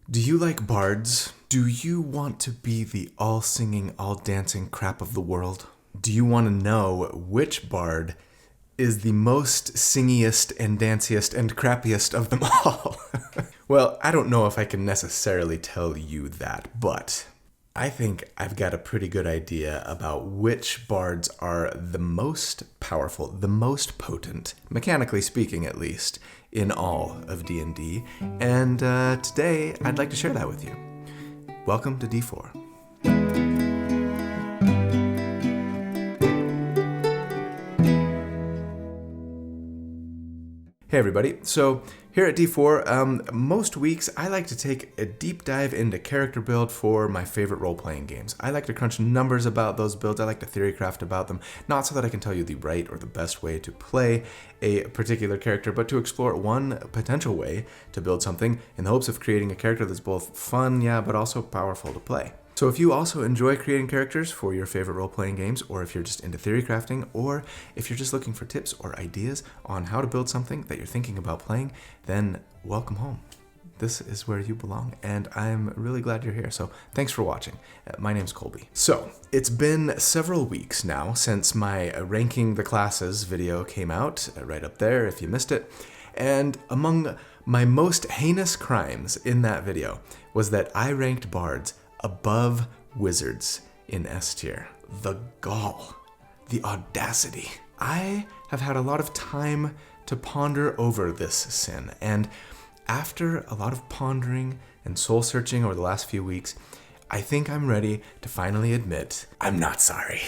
Do you like bards? Do you want to be the all-singing, all-dancing crap of the world? Do you want to know which bard is the most singiest and danciest and crappiest of them all? Well, I don't know if I can necessarily tell you that, but I think I've got a pretty good idea about which bards are the most powerful, the most potent, mechanically speaking at least, in all of D&D, and today I'd like to share that with you. Welcome to D4. Hey everybody, so here at D4, most weeks I like to take a deep dive into character build for my favorite role-playing games. I like to crunch numbers about those builds, I like to theorycraft about them, not so that I can tell you the right or the best way to play a particular character, but to explore one potential way to build something in the hopes of creating a character that's both fun, but also powerful to play. So if you also enjoy creating characters for your favorite role-playing games, or if you're just into theory crafting, or if you're just looking for tips or ideas on how to build something that you're thinking about playing, then welcome home. This is where you belong, and I'm really glad you're here, so thanks for watching. My name's Colby. So, it's been several weeks now since my Ranking the Classes video came out, right up there if you missed it, and among my most heinous crimes in that video was that I ranked bards above wizards in S tier. The gall, the audacity. I have had a lot of time to ponder over this sin, and after a lot of pondering and soul searching over the last few weeks, I think I'm ready to finally admit I'm not sorry.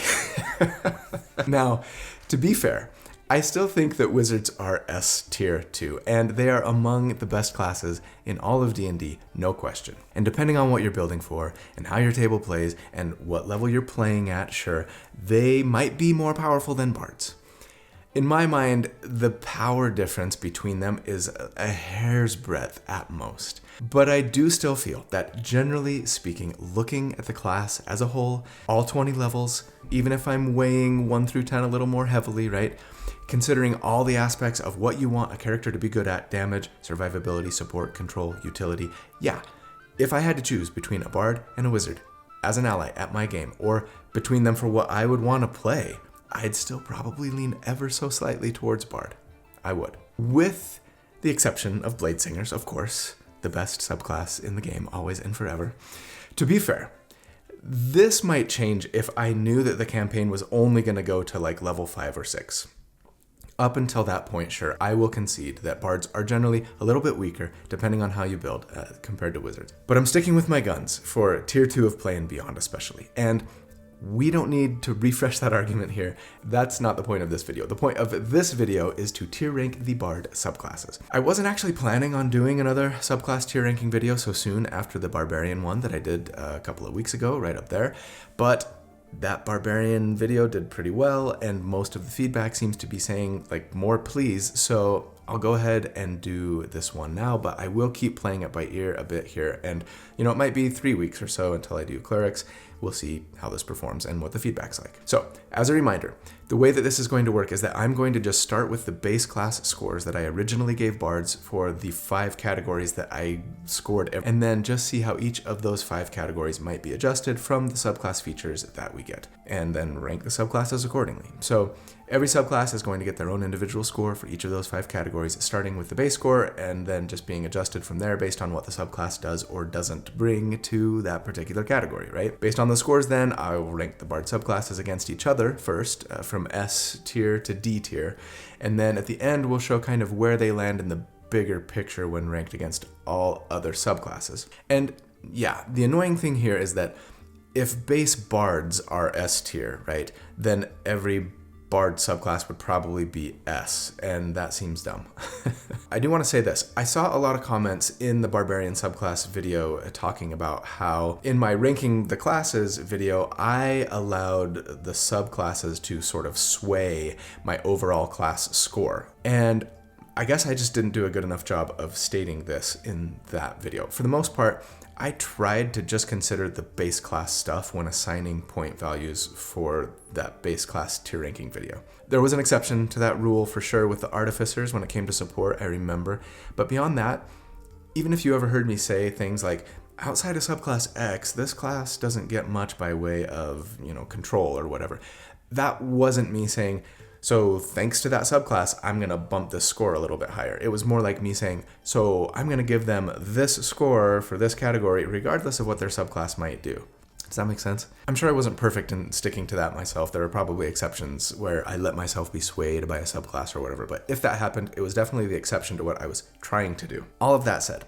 Now, to be fair, I still think that wizards are S tier too, and they are among the best classes in all of D&D, no question. And depending on what you're building for, and how your table plays, and what level you're playing at, sure, they might be more powerful than bards. In my mind, the power difference between them is a hair's breadth at most. But I do still feel that, generally speaking, looking at the class as a whole, all 20 levels, even if I'm weighing 1 through 10 a little more heavily, right? Considering all the aspects of what you want a character to be good at, damage, survivability, support, control, utility, if I had to choose between a bard and a wizard as an ally at my game, or between them for what I would want to play, I'd still probably lean ever so slightly towards bard. I would. With the exception of blade singers, of course, the best subclass in the game, always and forever. To be fair, this might change if I knew that the campaign was only going to go to like level 5 or 6. Up until that point, sure, I will concede that bards are generally a little bit weaker, depending on how you build, compared to wizards. But I'm sticking with my guns for tier 2 of play and beyond especially. And we don't need to refresh that argument here. That's not the point of this video. The point of this video is to tier rank the bard subclasses. I wasn't actually planning on doing another subclass tier ranking video so soon after the barbarian one that I did a couple of weeks ago, right up there, but that barbarian video did pretty well, and most of the feedback seems to be saying, like, more please, so I'll go ahead and do this one now, but I will keep playing it by ear a bit here, and, it might be 3 weeks or so until I do clerics. We'll see how this performs and what the feedback's like. So, as a reminder, the way that this is going to work is that I'm going to just start with the base class scores that I originally gave bards for the 5 categories that I scored, and then just see how each of those 5 categories might be adjusted from the subclass features that we get, and then rank the subclasses accordingly. So, every subclass is going to get their own individual score for each of those 5 categories, starting with the base score and then just being adjusted from there based on what the subclass does or doesn't bring to that particular category, right? Based on the scores then, I will rank the bard subclasses against each other first, from S tier to D tier, and then at the end we'll show kind of where they land in the bigger picture when ranked against all other subclasses. And the annoying thing here is that if base bards are S tier, right, then every bard subclass would probably be S, and that seems dumb. I do want to say this. I saw a lot of comments in the barbarian subclass video talking about how in my ranking the classes video, I allowed the subclasses to sort of sway my overall class score. And I guess I just didn't do a good enough job of stating this in that video. For the most part, I tried to just consider the base class stuff when assigning point values for that base class tier ranking video. There was an exception to that rule for sure with the artificers when it came to support, I remember. But beyond that, Even if you ever heard me say things like, outside of subclass X, this class doesn't get much by way of, control or whatever. That wasn't me saying, so thanks to that subclass, I'm going to bump this score a little bit higher. It was more like me saying, so I'm going to give them this score for this category, regardless of what their subclass might do. Does that make sense? I'm sure I wasn't perfect in sticking to that myself. There are probably exceptions where I let myself be swayed by a subclass or whatever, but if that happened, it was definitely the exception to what I was trying to do. All of that said,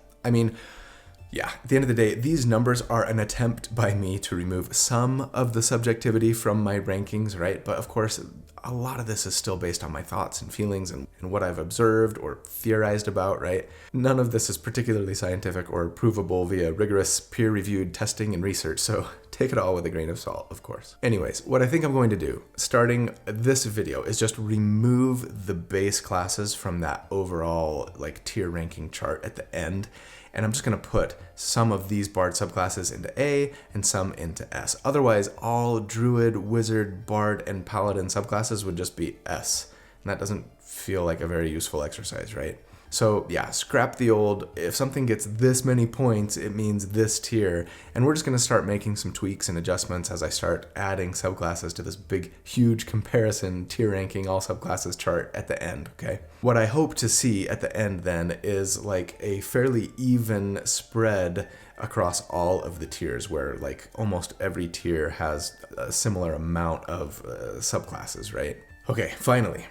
yeah, at the end of the day, these numbers are an attempt by me to remove some of the subjectivity from my rankings, right? But of course, a lot of this is still based on my thoughts and feelings and what I've observed or theorized about, right? None of this is particularly scientific or provable via rigorous peer-reviewed testing and research, so take it all with a grain of salt, of course. Anyways, what I think I'm going to do, starting this video, is just remove the base classes from that overall tier ranking chart at the end. And I'm just going to put some of these Bard subclasses into A and some into S. Otherwise, all Druid, Wizard, Bard, and Paladin subclasses would just be S. And that doesn't feel like a very useful exercise, right? So yeah, scrap the old, if something gets this many points, it means this tier. And we're just going to start making some tweaks and adjustments as I start adding subclasses to this big, huge comparison tier ranking all subclasses chart at the end, okay? What I hope to see at the end then is a fairly even spread across all of the tiers where almost every tier has a similar amount of subclasses, right? Okay, finally.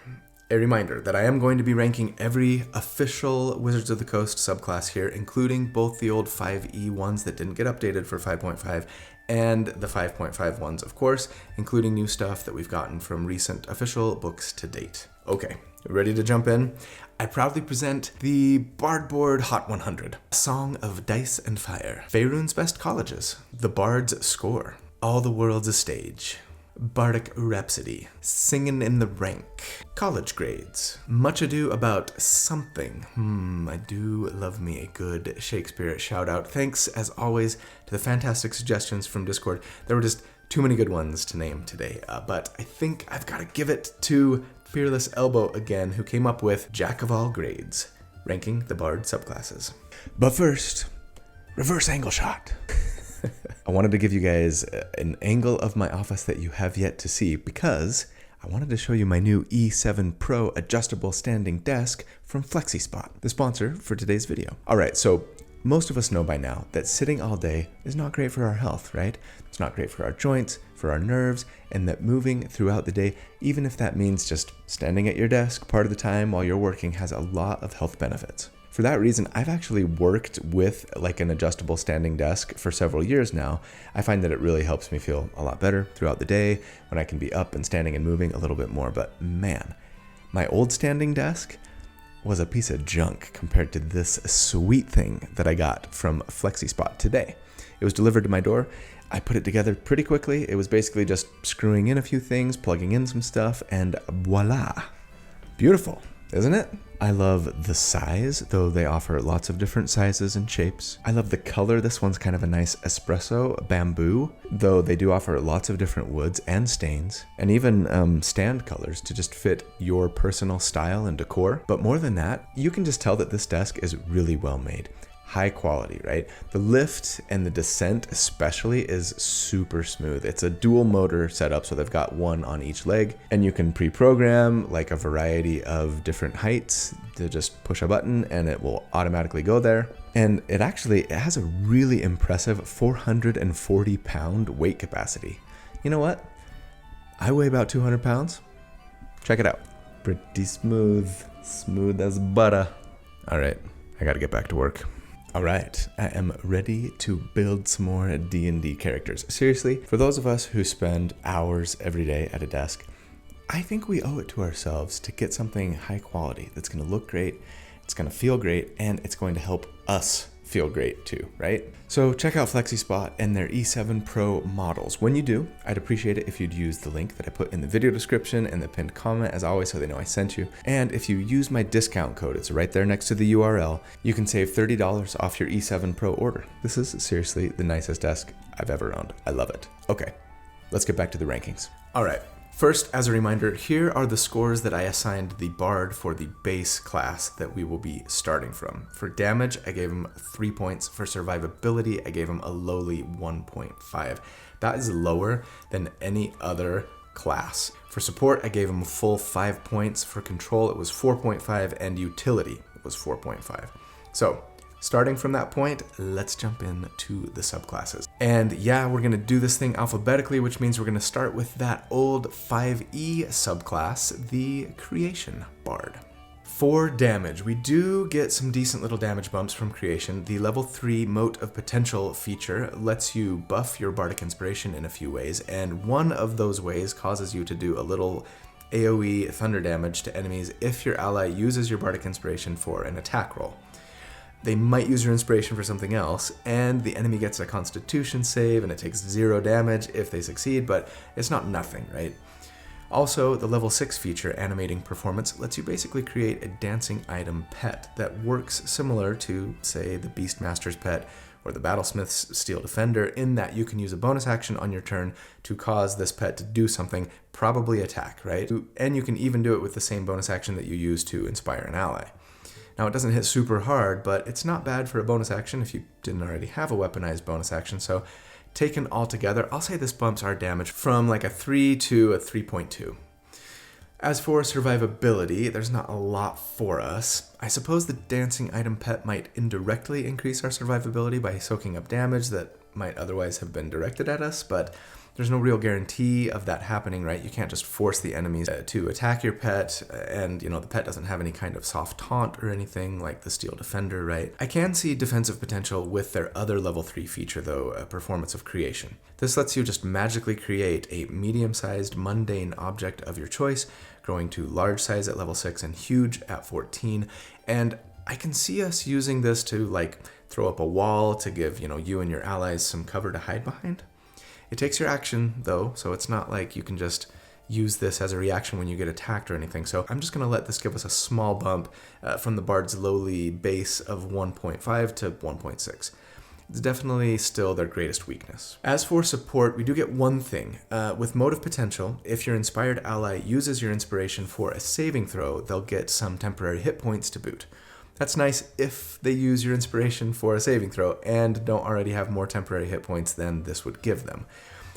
A reminder that I am going to be ranking every official Wizards of the Coast subclass here, including both the old 5e ones that didn't get updated for 5.5 and the 5.5 ones, of course, including new stuff that we've gotten from recent official books to date. Okay, ready to jump in? I proudly present the Bard Board Hot 100, Song of Dice and Fire, Faerun's Best Colleges, The Bard's Score, All the World's a Stage, Bardic Rhapsody, Singin' in the Rank, College Grades, Much Ado About Something. I do love me a good Shakespeare shout out. Thanks, as always, to the fantastic suggestions from Discord. There were just too many good ones to name today, but I think I've got to give it to Fearless Elbow again, who came up with Jack of All Grades, ranking the Bard subclasses. But first, reverse angle shot. I wanted to give you guys an angle of my office that you have yet to see because I wanted to show you my new E7 Pro adjustable standing desk from FlexiSpot, the sponsor for today's video. All right, so most of us know by now that sitting all day is not great for our health, right? It's not great for our joints, for our nerves, and that moving throughout the day, even if that means just standing at your desk part of the time while you're working, has a lot of health benefits. For that reason, I've actually worked with an adjustable standing desk for several years now. I find that it really helps me feel a lot better throughout the day when I can be up and standing and moving a little bit more. But man, my old standing desk was a piece of junk compared to this sweet thing that I got from FlexiSpot today. It was delivered to my door. I put it together pretty quickly. It was basically just screwing in a few things, plugging in some stuff, and voila. Beautiful, isn't it? I love the size, though they offer lots of different sizes and shapes. I love the color. This one's kind of a nice espresso bamboo, though they do offer lots of different woods and stains, and even stand colors to just fit your personal style and decor. But more than that, you can just tell that this desk is really well made. High quality, right? The lift and the descent especially is super smooth. It's a dual motor setup, so they've got one on each leg, and you can pre-program a variety of different heights to just push a button and it will automatically go there. And it has a really impressive 440 pound weight capacity. You know what? I weigh about 200 pounds. Check it out. Pretty smooth as butter. All right, I gotta get back to work. All right, I am ready to build some more D&D characters. Seriously, for those of us who spend hours every day at a desk, I think we owe it to ourselves to get something high quality that's going to look great, it's going to feel great, and it's going to help us feel great too, right? So check out FlexiSpot and their E7 Pro models. When you do, I'd appreciate it if you'd use the link that I put in the video description and the pinned comment, as always, so they know I sent you. And if you use my discount code, it's right there next to the URL, you can save $30 off your E7 Pro order. This is seriously the nicest desk I've ever owned. I love it. Okay, let's get back to the rankings. All right. First, as a reminder, here are the scores that I assigned the bard for the base class that we will be starting from. For damage, I gave him 3 points. For survivability, I gave him a lowly 1.5. That is lower than any other class. For support, I gave him a full 5 points. For control, it was 4.5, and utility was 4.5. So, starting from that point, let's jump into the subclasses. And yeah, we're going to do this thing alphabetically, which means we're going to start with that old 5E subclass, the Creation Bard. For damage, we do get some decent little damage bumps from Creation. The level 3 Mote of Potential feature lets you buff your Bardic Inspiration in a few ways, and one of those ways causes you to do a little AoE thunder damage to enemies if your ally uses your Bardic Inspiration for an attack roll. They might use your inspiration for something else, and the enemy gets a Constitution save, and it takes 0 damage if they succeed, but it's not nothing, right? Also, the level 6 feature, Animating Performance, lets you basically create a dancing item pet that works similar to, say, the Beastmaster's pet or the Battlesmith's Steel Defender, in that you can use a bonus action on your turn to cause this pet to do something, probably attack, right? And you can even do it with the same bonus action that you use to inspire an ally. Now, it doesn't hit super hard, but it's not bad for a bonus action if you didn't already have a weaponized bonus action. So taken all together, I'll say this bumps our damage from like a 3 to a 3.2. As for survivability, there's not a lot for us. I suppose the dancing item pet might indirectly increase our survivability by soaking up damage that might otherwise have been directed at us, but there's no real guarantee of that happening, right? You can't just force the enemies to attack your pet, and the pet doesn't have any kind of soft taunt or anything like the Steel Defender, right? I can see defensive potential with their other level 3 feature though, Performance of Creation. This lets you just magically create a medium-sized mundane object of your choice, growing to large size at level 6 and huge at 14, and I can see us using this to like throw up a wall to give, you and your allies some cover to hide behind. It takes your action, though, so it's not like you can just use this as a reaction when you get attacked or anything. So I'm just going to let this give us a small bump from the Bard's lowly base of 1.5 to 1.6. It's definitely still their greatest weakness. As for support, we do get one thing. With Mote of Potential, if your inspired ally uses your inspiration for a saving throw, they'll get some temporary hit points to boot. That's nice if they use your inspiration for a saving throw and don't already have more temporary hit points than this would give them.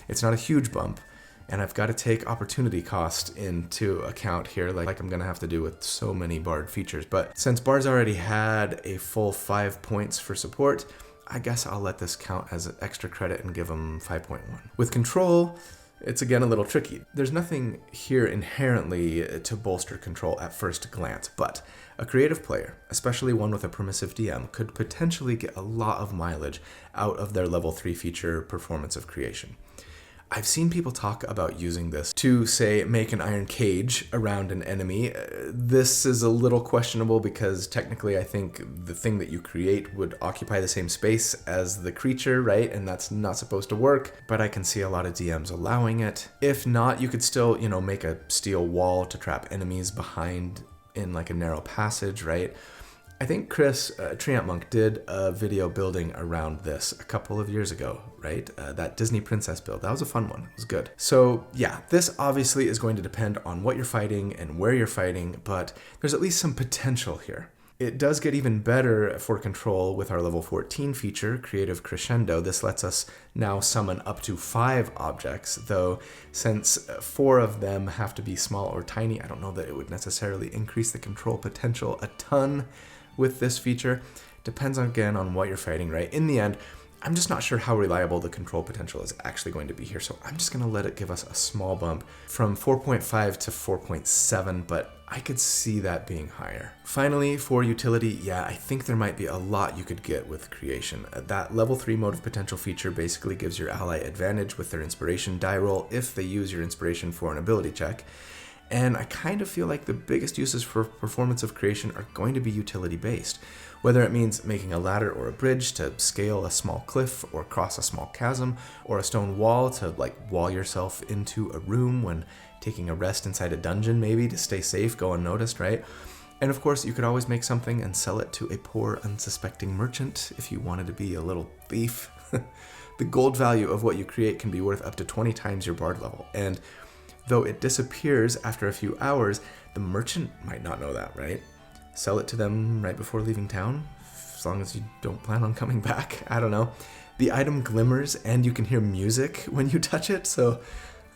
It's not a huge bump, and I've got to take opportunity cost into account here, like I'm going to have to do with so many Bard features. But since Bard's already had a full 5 points for support, I guess I'll let this count as extra credit and give them 5.1. With Control, it's again a little tricky. There's nothing here inherently to bolster control at first glance, but a creative player, especially one with a permissive DM, could potentially get a lot of mileage out of their level 3 feature, Performance of Creation. I've seen people talk about using this to, say, make an iron cage around an enemy. This is a little questionable because technically I think the thing that you create would occupy the same space as the creature, right? And that's not supposed to work, but I can see a lot of DMs allowing it. If not, you could still, make a steel wall to trap enemies behind in like a narrow passage, right? I think Chris, Treant Monk, did a video building around this a couple of years ago, right? That Disney Princess build. That was a fun one. It was good. So yeah, this obviously is going to depend on what you're fighting and where you're fighting, but there's at least some potential here. It does get even better for control with our level 14 feature, Creative Crescendo. This lets us now summon up to 5 objects, though since 4 of them have to be small or tiny, I don't know that it would necessarily increase the control potential a ton with this feature. Depends again on what you're fighting, right? In the end, I'm just not sure how reliable the control potential is actually going to be here, so I'm just going to let it give us a small bump from 4.5 to 4.7, but I could see that being higher. Finally, for utility, yeah, I think there might be a lot you could get with Creation. That level 3 Mote of Potential feature basically gives your ally advantage with their inspiration die roll if they use your inspiration for an ability check. And I kind of feel like the biggest uses for Performance of Creation are going to be utility based. Whether it means making a ladder or a bridge to scale a small cliff or cross a small chasm, or a stone wall to wall yourself into a room when taking a rest inside a dungeon maybe to stay safe, go unnoticed, right? And of course, you could always make something and sell it to a poor, unsuspecting merchant if you wanted to be a little thief. The gold value of what you create can be worth up to 20 times your bard level, and Though it disappears after a few hours, the merchant might not know that, right? Sell it to them right before leaving town, as long as you don't plan on coming back. I don't know. The item glimmers and you can hear music when you touch it, so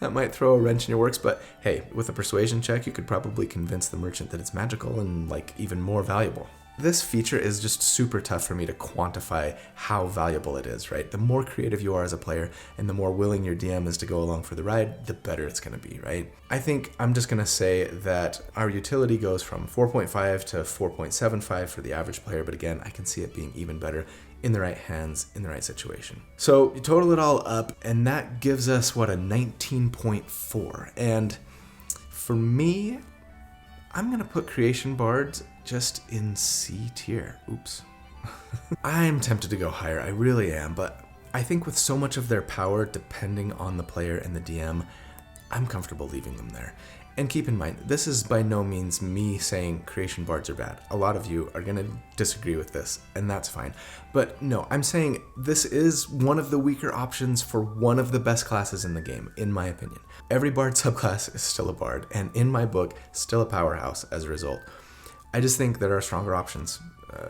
that might throw a wrench in your works, but hey, with a persuasion check, you could probably convince the merchant that it's magical and like even more valuable. This feature is just super tough for me to quantify how valuable it is, right? The more creative you are as a player and the more willing your DM is to go along for the ride, the better it's going to be, right? I think I'm just going to say that our utility goes from 4.5 to 4.75 for the average player, but again, I can see it being even better in the right hands, in the right situation. So you total it all up, and that gives us, what, a 19.4. And for me, I'm going to put Creation Bards just in C tier. Oops. I'm tempted to go higher, I really am, but I think with so much of their power depending on the player and the DM, I'm comfortable leaving them there. And keep in mind, this is by no means me saying Creation Bards are bad. A lot of you are going to disagree with this, and that's fine. But no, I'm saying this is one of the weaker options for one of the best classes in the game, in my opinion. Every Bard subclass is still a Bard, and in my book, still a powerhouse as a result. I just think there are stronger options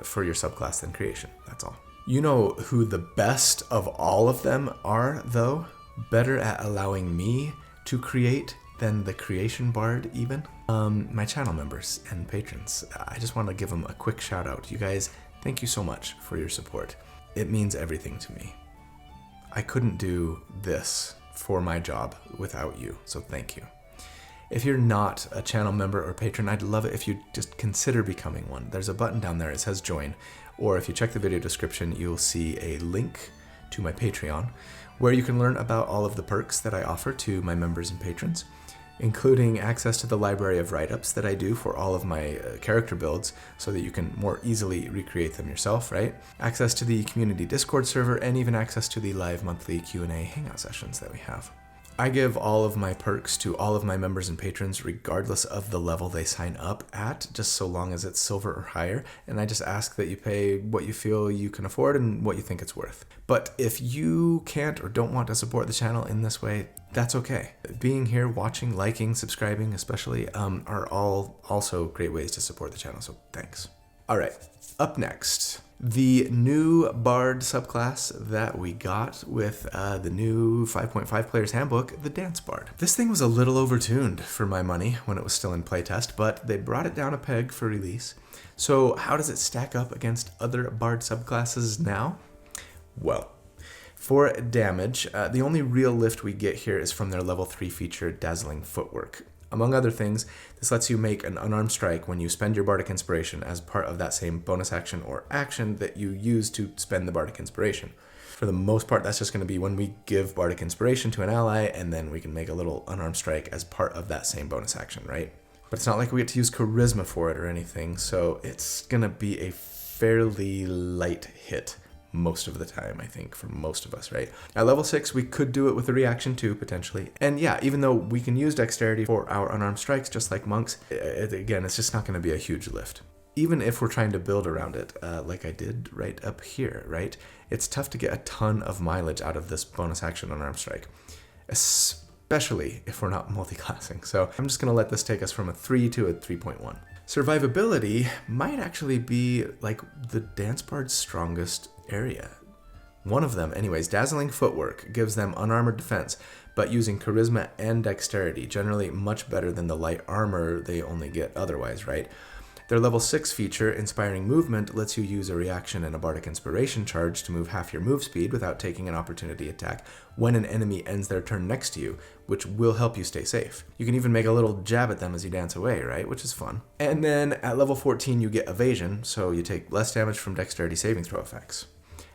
for your subclass than Creation, that's all. You know who the best of all of them are, though? Better at allowing me to create than the Creation Bard even? My channel members and patrons. I just want to give them a quick shout out. You guys, thank you so much for your support. It means everything to me. I couldn't do this for my job without you, so thank you. If you're not a channel member or patron, I'd love it if you just consider becoming one. There's a button down there, it says join, or if you check the video description, you'll see a link to my Patreon, where you can learn about all of the perks that I offer to my members and patrons, including access to the library of write-ups that I do for all of my character builds so that you can more easily recreate them yourself, right? Access to the community Discord server, and even access to the live monthly Q&A hangout sessions that we have. I give all of my perks to all of my members and patrons regardless of the level they sign up at, just so long as it's silver or higher, and I just ask that you pay what you feel you can afford and what you think it's worth. But if you can't or don't want to support the channel in this way, that's okay. Being here, watching, liking, subscribing especially, are all also great ways to support the channel, so thanks. All right, up next, the new Bard subclass that we got with the new 5.5 Player's Handbook, the Dance Bard. This thing was a little overtuned for my money when it was still in playtest, but they brought it down a peg for release. So how does it stack up against other Bard subclasses now? Well, for damage, the only real lift we get here is from their level 3 feature, Dazzling Footwork. Among other things, this lets you make an unarmed strike when you spend your Bardic Inspiration as part of that same bonus action or action that you use to spend the Bardic Inspiration. For the most part, that's just going to be when we give Bardic Inspiration to an ally, and then we can make a little unarmed strike as part of that same bonus action, right? But it's not like we get to use Charisma for it or anything, so it's going to be a fairly light hit most of the time, I think, for most of us, right? At level 6, we could do it with a reaction too, potentially. And yeah, even though we can use dexterity for our unarmed strikes, just like monks, again, it's just not going to be a huge lift. Even if we're trying to build around it, like I did right up here, right? It's tough to get a ton of mileage out of this bonus action unarmed strike, especially if we're not multi-classing. So I'm just going to let this take us from a 3 to a 3.1. Survivability might actually be like the Dance Bard's strongest area. One of them, anyways. Dazzling Footwork gives them unarmored defense, but using Charisma and Dexterity, generally much better than the light armor they only get otherwise, right? Their level 6 feature, Inspiring Movement, lets you use a reaction and a Bardic Inspiration charge to move half your move speed without taking an opportunity attack when an enemy ends their turn next to you, which will help you stay safe. You can even make a little jab at them as you dance away, right? Which is fun. And then at level 14, you get Evasion, so you take less damage from Dexterity saving throw effects.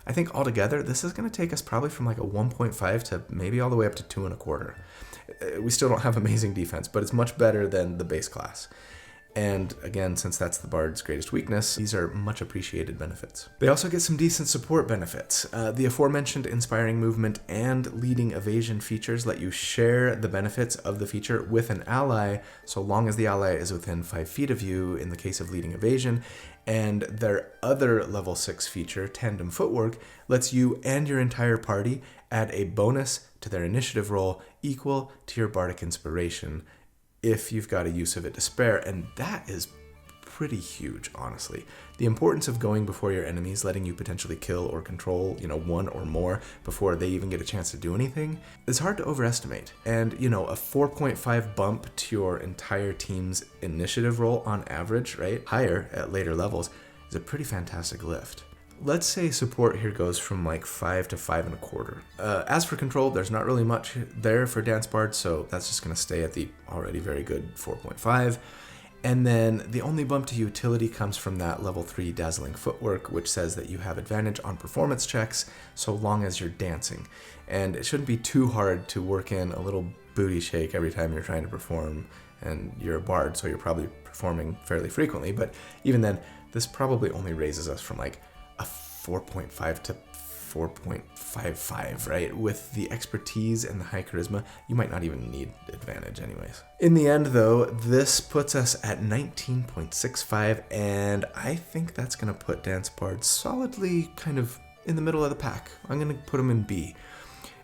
I think altogether, this is going to take us probably from like a 1.5 to maybe all the way up to 2.25. We still don't have amazing defense, but it's much better than the base class. And again, since that's the Bard's greatest weakness, these are much appreciated benefits. They also get some decent support benefits. The aforementioned Inspiring Movement and Leading Evasion features let you share the benefits of the feature with an ally, so long as the ally is within 5 feet of you in the case of Leading Evasion. And their other level 6 feature, Tandem Footwork, lets you and your entire party add a bonus to their initiative roll equal to your bardic inspiration if you've got a use of it to spare, and that is pretty huge, honestly. The importance of going before your enemies, letting you potentially kill or control, one or more before they even get a chance to do anything, is hard to overestimate. And, a 4.5 bump to your entire team's initiative roll on average, right, higher at later levels, is a pretty fantastic lift. Let's say support here goes from like 5 to 5.25. As for control, there's not really much there for Dance Bard, so that's just going to stay at the already very good 4.5. And then the only bump to utility comes from that level 3 Dazzling Footwork, which says that you have advantage on performance checks so long as you're dancing. And it shouldn't be too hard to work in a little booty shake every time you're trying to perform, and you're a bard, so you're probably performing fairly frequently. But even then, this probably only raises us from like a 4.5 to 4.55, right? With the expertise and the high charisma, you might not even need advantage anyways. In the end though, this puts us at 19.65, and I think that's gonna put Dance Bard solidly kind of in the middle of the pack. I'm gonna put them in B.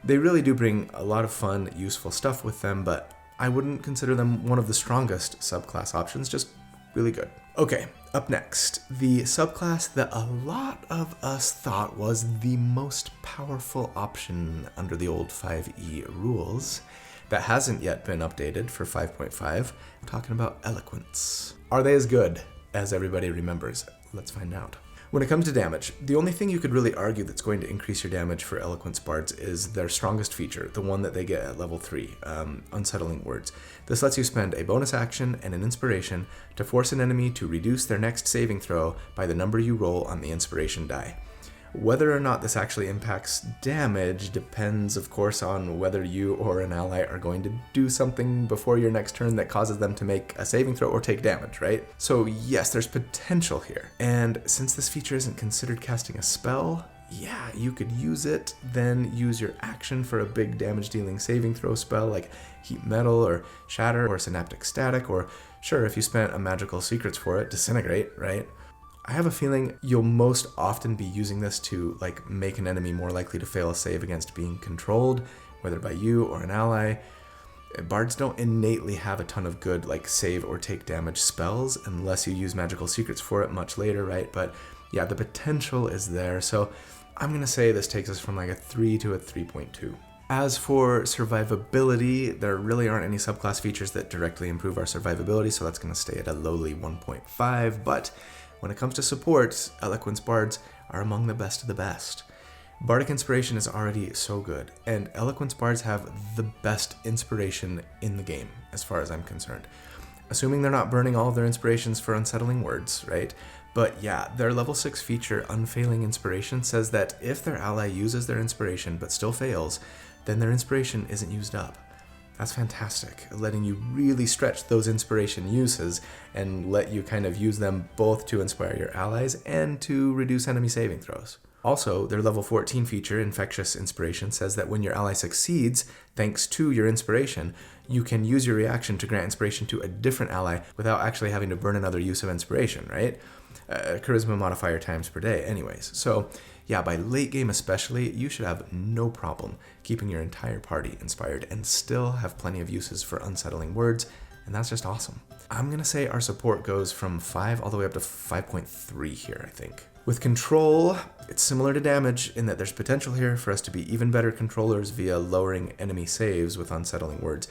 They really do bring a lot of fun, useful stuff with them, but I wouldn't consider them one of the strongest subclass options, just really good. Okay, up next, the subclass that a lot of us thought was the most powerful option under the old 5e rules that hasn't yet been updated for 5.5. I'm talking about Eloquence. Are they as good as everybody remembers? Let's find out. When it comes to damage, the only thing you could really argue that's going to increase your damage for Eloquence Bards is their strongest feature, the one that they get at level 3, Unsettling Words. This lets you spend a bonus action and an inspiration to force an enemy to reduce their next saving throw by the number you roll on the inspiration die. Whether or not this actually impacts damage depends, of course, on whether you or an ally are going to do something before your next turn that causes them to make a saving throw or take damage, right? So yes, there's potential here. And since this feature isn't considered casting a spell, yeah, you could use it, then use your action for a big damage dealing saving throw spell like Heat Metal or Shatter or Synaptic Static, or sure, if you spent a magical secrets for it, Disintegrate, right? I have a feeling you'll most often be using this to make an enemy more likely to fail a save against being controlled, whether by you or an ally. Bards don't innately have a ton of good save or take damage spells unless you use magical secrets for it much later, right? But yeah, the potential is there. So I'm going to say this takes us from a 3 to a 3.2. As for survivability, there really aren't any subclass features that directly improve our survivability, so that's going to stay at a lowly 1.5, but when it comes to support, Eloquence Bards are among the best of the best. Bardic Inspiration is already so good, and Eloquence Bards have the best inspiration in the game, as far as I'm concerned. Assuming they're not burning all of their inspirations for Unsettling Words, right? But yeah, their level 6 feature, Unfailing Inspiration, says that if their ally uses their inspiration but still fails, then their inspiration isn't used up. That's fantastic, letting you really stretch those inspiration uses and let you kind of use them both to inspire your allies and to reduce enemy saving throws. Also, their level 14 feature, Infectious Inspiration, says that when your ally succeeds, thanks to your inspiration, you can use your reaction to grant inspiration to a different ally without actually having to burn another use of inspiration, right? Charisma modifier times per day anyways. So yeah, by late game especially, you should have no problem keeping your entire party inspired and still have plenty of uses for Unsettling Words, and that's just awesome. I'm gonna say our support goes from 5 all the way up to 5.3 here, I think. With control, it's similar to damage in that there's potential here for us to be even better controllers via lowering enemy saves with Unsettling Words.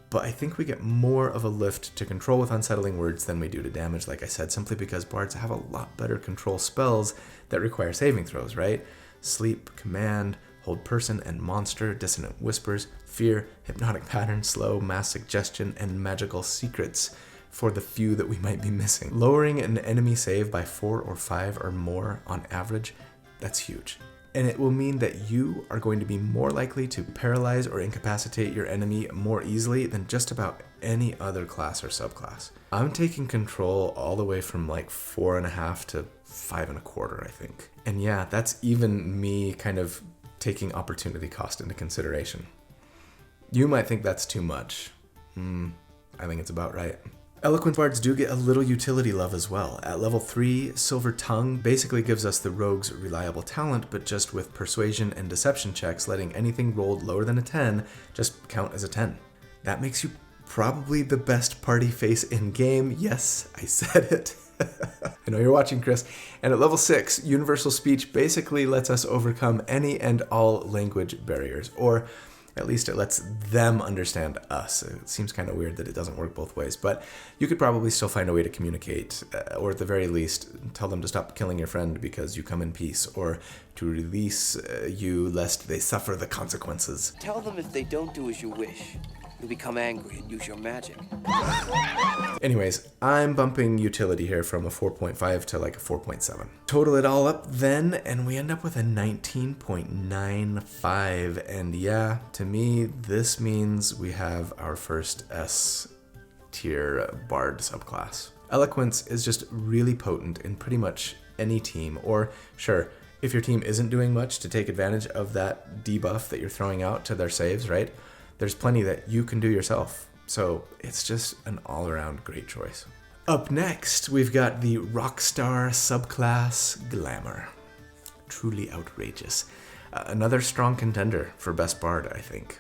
But I think we get more of a lift to control with Unsettling Words than we do to damage, like I said, simply because bards have a lot better control spells that require saving throws, right? Sleep, Command, Hold Person and Monster, Dissonant Whispers, Fear, Hypnotic Pattern, Slow, Mass Suggestion, and Magical Secrets for the few that we might be missing. Lowering an enemy save by 4 or 5 or more on average, that's huge. And it will mean that you are going to be more likely to paralyze or incapacitate your enemy more easily than just about any other class or subclass. I'm taking control all the way from 4.5 to 5.25, I think. And yeah, that's even me kind of taking opportunity cost into consideration. You might think that's too much. I think it's about right. Eloquence bards do get a little utility love as well. At level 3, Silver Tongue basically gives us the rogue's reliable talent, but just with persuasion and deception checks, letting anything rolled lower than a 10 just count as a 10. That makes you probably the best party face in game. Yes, I said it. I know you're watching, Chris. And at level 6, Universal Speech basically lets us overcome any and all language barriers, or at least it lets them understand us. It seems kind of weird that it doesn't work both ways, but you could probably still find a way to communicate, or at the very least, tell them to stop killing your friend because you come in peace, or to release you lest they suffer the consequences. Tell them if they don't do as you wish, you'll become angry and use your magic. Anyways, I'm bumping utility here from a 4.5 to like a 4.7. Total it all up then, and we end up with a 19.95. And yeah, to me, this means we have our first S tier bard subclass. Eloquence is just really potent in pretty much any team, or sure, if your team isn't doing much to take advantage of that debuff that you're throwing out to their saves, right? There's plenty that you can do yourself. So it's just an all-around great choice. Up next, we've got the Rockstar subclass Glamour. Truly outrageous. Another strong contender for Best Bard, I think.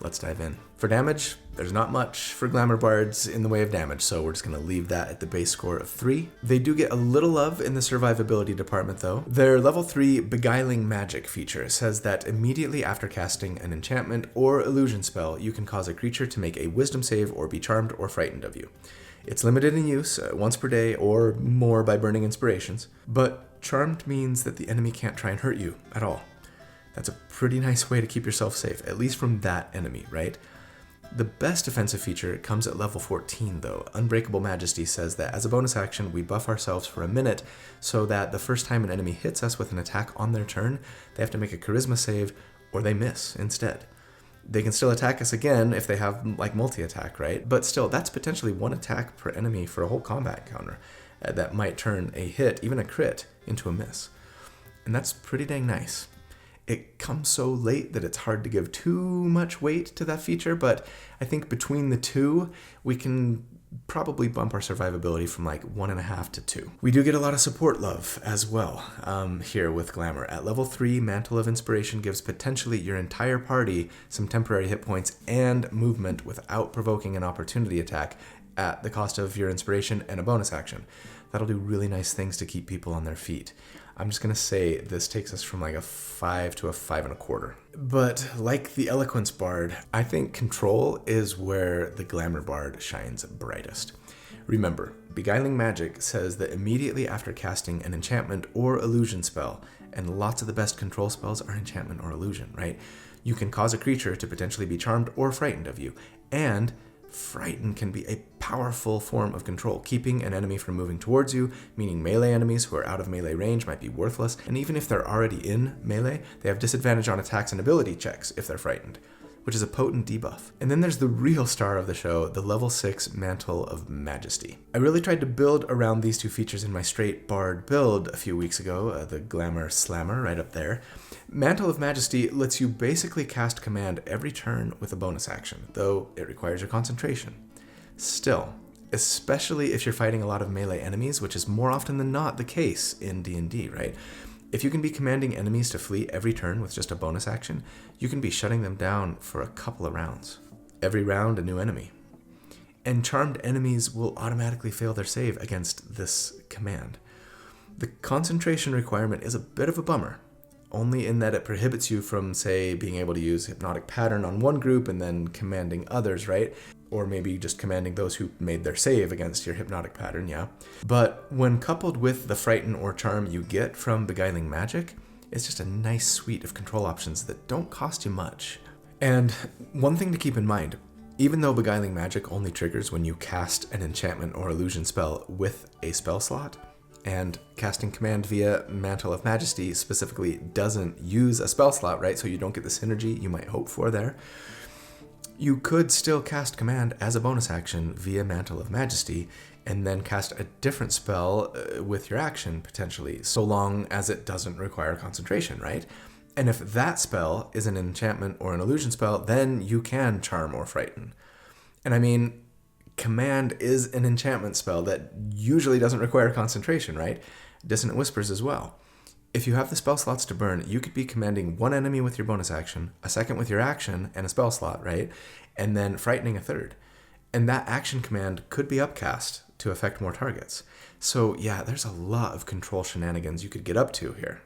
Let's dive in. For damage, there's not much for Glamour Bards in the way of damage, so we're just going to leave that at the base score of 3. They do get a little love in the survivability department, though. Their level 3 Beguiling Magic feature says that immediately after casting an enchantment or illusion spell, you can cause a creature to make a wisdom save or be charmed or frightened of you. It's limited in use, once per day or more by burning inspirations, but charmed means that the enemy can't try and hurt you at all. That's a pretty nice way to keep yourself safe, at least from that enemy, right? The best defensive feature comes at level 14, though. Unbreakable Majesty says that as a bonus action, we buff ourselves for a minute so that the first time an enemy hits us with an attack on their turn, they have to make a charisma save or they miss instead. They can still attack us again if they have like multi-attack, right? But still, that's potentially one attack per enemy for a whole combat counter that might turn a hit, even a crit, into a miss. And that's pretty dang nice. It comes so late that it's hard to give too much weight to that feature, but I think between the two, we can probably bump our survivability from like 1.5 to 2. We do get a lot of support love as well here with Glamour. At level 3, Mantle of Inspiration gives potentially your entire party some temporary hit points and movement without provoking an opportunity attack at the cost of your inspiration and a bonus action. That'll do really nice things to keep people on their feet. I'm just going to say this takes us from like a 5 to a 5.25. But like the Eloquence Bard, I think Control is where the Glamour Bard shines brightest. Remember, Beguiling Magic says that immediately after casting an enchantment or illusion spell, and lots of the best control spells are enchantment or illusion, right? You can cause a creature to potentially be charmed or frightened of you, and Frighten can be a powerful form of control, keeping an enemy from moving towards you, meaning melee enemies who are out of melee range might be worthless, and even if they're already in melee, they have disadvantage on attacks and ability checks if they're frightened, which is a potent debuff. And then there's the real star of the show, the level 6 Mantle of Majesty. I really tried to build around these two features in my straight bard build a few weeks ago, the Glamour Slammer right up there. Mantle of Majesty lets you basically cast command every turn with a bonus action, though it requires your concentration. Still, especially if you're fighting a lot of melee enemies, which is more often than not the case in D&D, right? If you can be commanding enemies to flee every turn with just a bonus action, you can be shutting them down for a couple of rounds. Every round, a new enemy. And charmed enemies will automatically fail their save against this command. The concentration requirement is a bit of a bummer, only in that it prohibits you from, say, being able to use Hypnotic Pattern on one group and then commanding others, right? Or maybe just commanding those who made their save against your Hypnotic Pattern, yeah. But when coupled with the Frighten or Charm you get from Beguiling Magic, it's just a nice suite of control options that don't cost you much. And one thing to keep in mind, even though Beguiling Magic only triggers when you cast an enchantment or illusion spell with a spell slot, and casting command via Mantle of Majesty specifically doesn't use a spell slot, right? So you don't get the synergy you might hope for there. You could still cast command as a bonus action via Mantle of Majesty and then cast a different spell with your action, potentially, so long as it doesn't require concentration, right? And if that spell is an enchantment or an illusion spell, then you can charm or frighten. And I mean, Command is an enchantment spell that usually doesn't require concentration, right? Dissonant Whispers as well. If you have the spell slots to burn, you could be commanding one enemy with your bonus action, a second with your action, and a spell slot, right? And then frightening a third. And that action command could be upcast to affect more targets. So yeah, there's a lot of control shenanigans you could get up to here.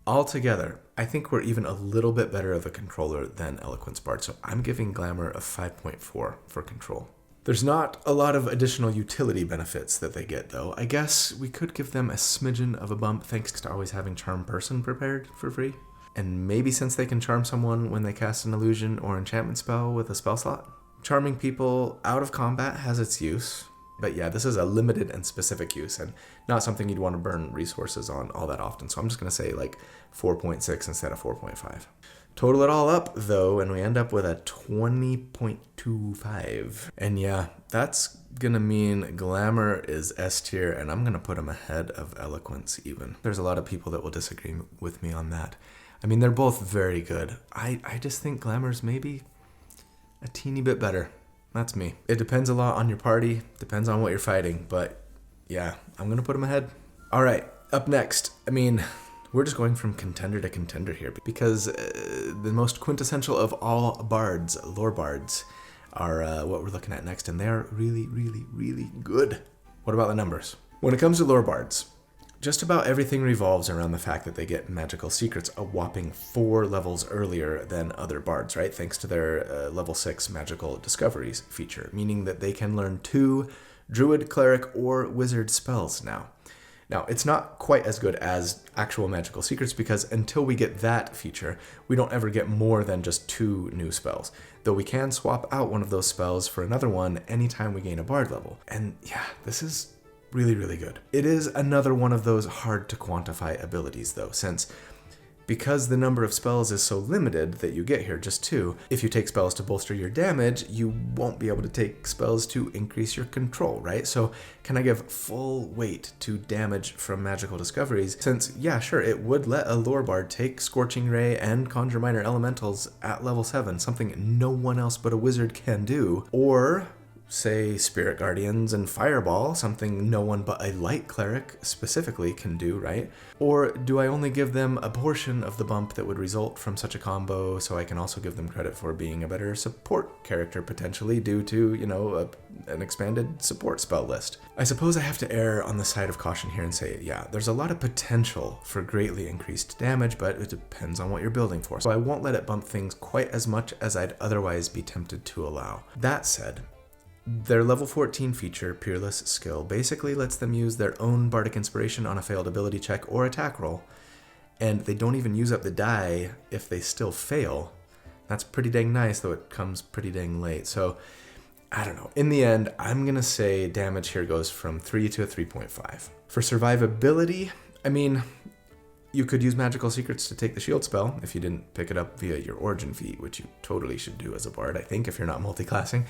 Altogether, I think we're even a little bit better of a controller than Eloquence Bard, so I'm giving Glamour a 5.4 for control. There's not a lot of additional utility benefits that they get, though. I guess we could give them a smidgen of a bump thanks to always having Charm Person prepared for free. And maybe since they can charm someone when they cast an illusion or enchantment spell with a spell slot. Charming people out of combat has its use. But yeah, this is a limited and specific use and not something you'd want to burn resources on all that often. So I'm just going to say like 4.6 instead of 4.5. Total it all up, though, and we end up with a 20.25. And yeah, that's going to mean Glamour is S tier, and I'm going to put him ahead of Eloquence even. There's a lot of people that will disagree with me on that. I mean, they're both very good. I just think Glamour's maybe a teeny bit better. That's me. It depends a lot on your party, depends on what you're fighting, but yeah, I'm going to put him ahead. All right, up next, we're just going from contender to contender here because the most quintessential of all bards, lore bards, are what we're looking at next, and they're really, really, really good. What about the numbers? When it comes to lore bards, just about everything revolves around the fact that they get magical secrets a whopping 4 levels earlier than other bards, right? Thanks to their level 6 magical discoveries feature, meaning that they can learn 2 druid, cleric, or wizard spells now. Now, it's not quite as good as actual magical secrets because until we get that feature, we don't ever get more than just 2 new spells, though we can swap out one of those spells for another one anytime we gain a bard level. And yeah, this is really, really good. It is another one of those hard to quantify abilities, though, since because the number of spells is so limited that you get here, just 2, if you take spells to bolster your damage, you won't be able to take spells to increase your control, right? So can I give full weight to damage from magical discoveries? Since, yeah, sure, it would let a lore bard take Scorching Ray and Conjure Minor Elementals at level 7, something no one else but a wizard can do, or say Spirit Guardians and Fireball, something no one but a light cleric specifically can do, right? Or do I only give them a portion of the bump that would result from such a combo, so I can also give them credit for being a better support character potentially due to, an expanded support spell list? I suppose I have to err on the side of caution here and say, yeah, there's a lot of potential for greatly increased damage, but it depends on what you're building for. So I won't let it bump things quite as much as I'd otherwise be tempted to allow. That said, their level 14 feature, Peerless Skill, basically lets them use their own Bardic Inspiration on a failed ability check or attack roll, and they don't even use up the die if they still fail. That's pretty dang nice, though it comes pretty dang late. So, I don't know. In the end, I'm going to say damage here goes from 3 to a 3.5. For survivability, you could use Magical Secrets to take the shield spell if you didn't pick it up via your origin feat, which you totally should do as a bard, I think, if you're not multiclassing.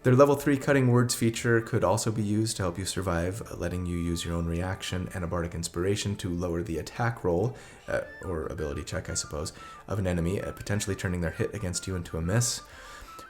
Their level 3 Cutting Words feature could also be used to help you survive, letting you use your own reaction and a Bardic Inspiration to lower the attack roll, or ability check, I suppose, of an enemy, potentially turning their hit against you into a miss.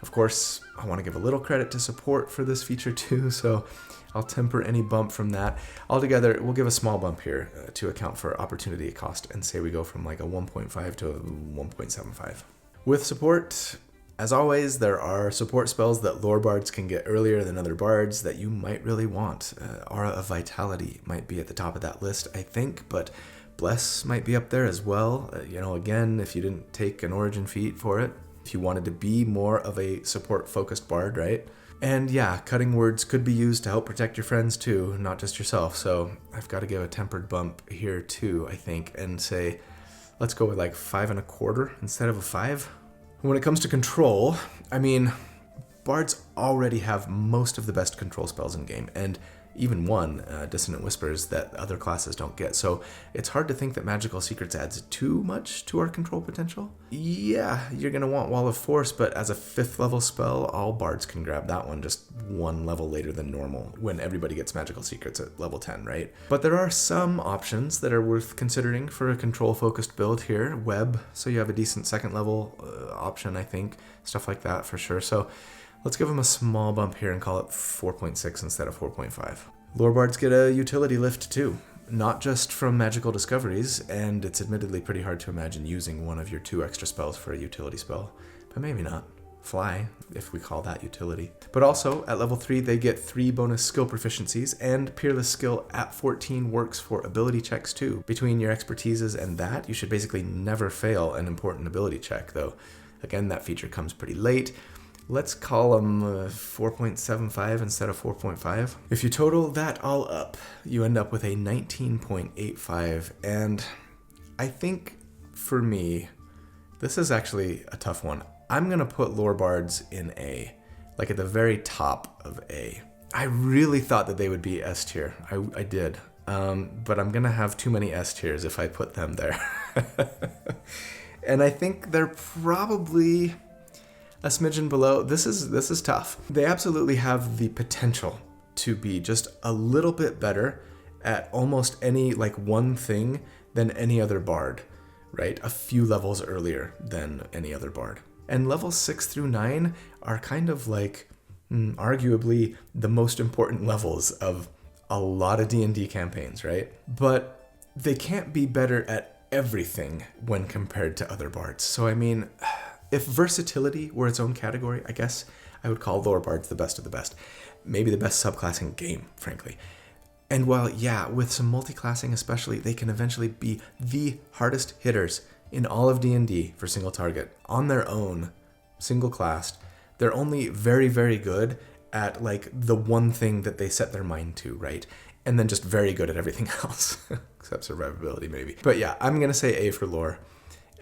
Of course, I want to give a little credit to support for this feature too, so I'll temper any bump from that. Altogether, we'll give a small bump here to account for opportunity cost and say we go from like a 1.5 to a 1.75. With support, as always, there are support spells that lore bards can get earlier than other bards that you might really want. Aura of Vitality might be at the top of that list, I think, but Bless might be up there as well. Again, if you didn't take an origin feat for it, if you wanted to be more of a support-focused bard, right? And yeah, Cutting Words could be used to help protect your friends too, not just yourself. So I've got to give a tempered bump here too, I think, and say, let's go with like 5.25 instead of a 5. When it comes to control, bards already have most of the best control spells in game, and even one, Dissonant Whispers, that other classes don't get. So it's hard to think that Magical Secrets adds too much to our control potential. Yeah, you're going to want Wall of Force, but as a 5th level spell, all bards can grab that one just 1 level later than normal when everybody gets Magical Secrets at level 10, right? But there are some options that are worth considering for a control-focused build here. Web, so you have a decent 2nd level option, I think. Stuff like that for sure. So Let's give them a small bump here and call it 4.6 instead of 4.5. Lorebards get a utility lift too. Not just from magical discoveries, and it's admittedly pretty hard to imagine using one of your 2 extra spells for a utility spell, but maybe not. Fly, if we call that utility. But also, at level 3, they get 3 bonus skill proficiencies, and Peerless Skill at 14 works for ability checks too. Between your expertises and that, you should basically never fail an important ability check, though. Again, that feature comes pretty late. Let's call them 4.75 instead of 4.5. If you total that all up, you end up with a 19.85, and I think, for me, this is actually a tough one. I'm going to put Lorebards in A, like at the very top of A. I really thought that they would be S tier. I did. But I'm going to have too many S tiers if I put them there. And I think they're probably a smidgen below. This is tough. They absolutely have the potential to be just a little bit better at almost any, like, one thing than any other bard, right? A few levels earlier than any other bard. And levels 6 through 9 are kind of like, arguably, the most important levels of a lot of D&D campaigns, right? But they can't be better at everything when compared to other bards. So, I mean, if versatility were its own category, I guess I would call Lorebards the best of the best. Maybe the best subclass in game, frankly. And while, yeah, with some multiclassing especially, they can eventually be the hardest hitters in all of D&D for single target. On their own, single classed, they're only very, very good at, like, the one thing that they set their mind to, right? And then just very good at everything else, except survivability maybe. But yeah, I'm going to say A for lore.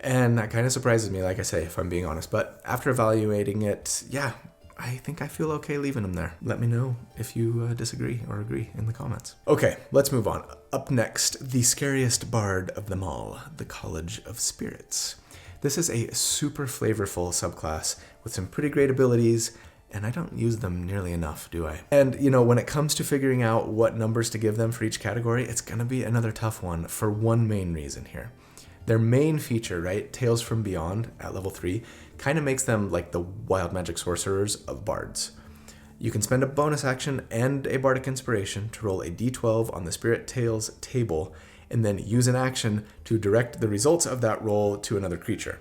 And that kind of surprises me, like I say, if I'm being honest. But after evaluating it, yeah, I think I feel okay leaving them there. Let me know if you disagree or agree in the comments. Okay, let's move on. Up next, the scariest bard of them all, the College of Spirits. This is a super flavorful subclass with some pretty great abilities, and I don't use them nearly enough, do I? And, you know, when it comes to figuring out what numbers to give them for each category, it's going to be another tough one for one main reason here. Their main feature, right, Tales from Beyond at level 3, kind of makes them like the wild magic sorcerers of bards. You can spend a bonus action and a bardic inspiration to roll a d12 on the Spirit Tales table, and then use an action to direct the results of that roll to another creature.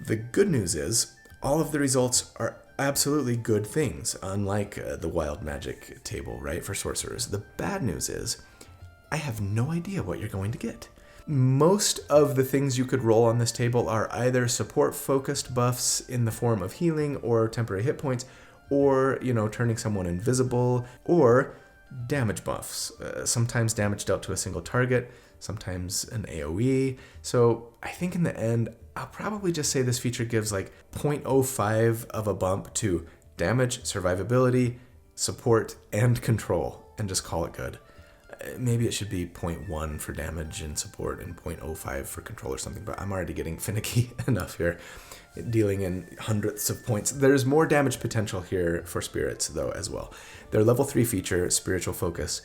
The good news is, all of the results are absolutely good things, unlike the wild magic table, right, for sorcerers. The bad news is, I have no idea what you're going to get. Most of the things you could roll on this table are either support-focused buffs in the form of healing or temporary hit points, or, you know, turning someone invisible, or damage buffs. Sometimes damage dealt to a single target, sometimes an AoE. So I think in the end, I'll probably just say this feature gives like 0.05 of a bump to damage, survivability, support, and control, and just call it good. Maybe it should be 0.1 for damage and support and 0.05 for control or something, but I'm already getting finicky enough here, dealing in hundredths of points. There's more damage potential here for spirits, though, as well. Their level 3 feature, Spiritual Focus,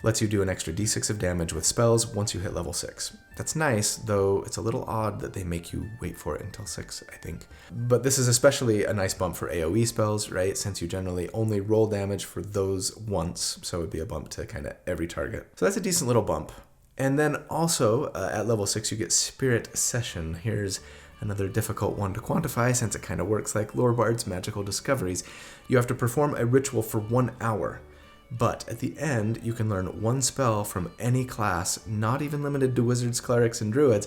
lets you do an extra d6 of damage with spells once you hit level 6. That's nice, though it's a little odd that they make you wait for it until 6, I think. But this is especially a nice bump for AoE spells, right? Since you generally only roll damage for those once, so it would be a bump to kind of every target. So that's a decent little bump. And then also, at level 6, you get Spirit Session. Here's another difficult one to quantify since it kind of works like Lorebard's magical discoveries. You have to perform a ritual for 1 hour. But at the end, you can learn one spell from any class, not even limited to wizards, clerics, and druids,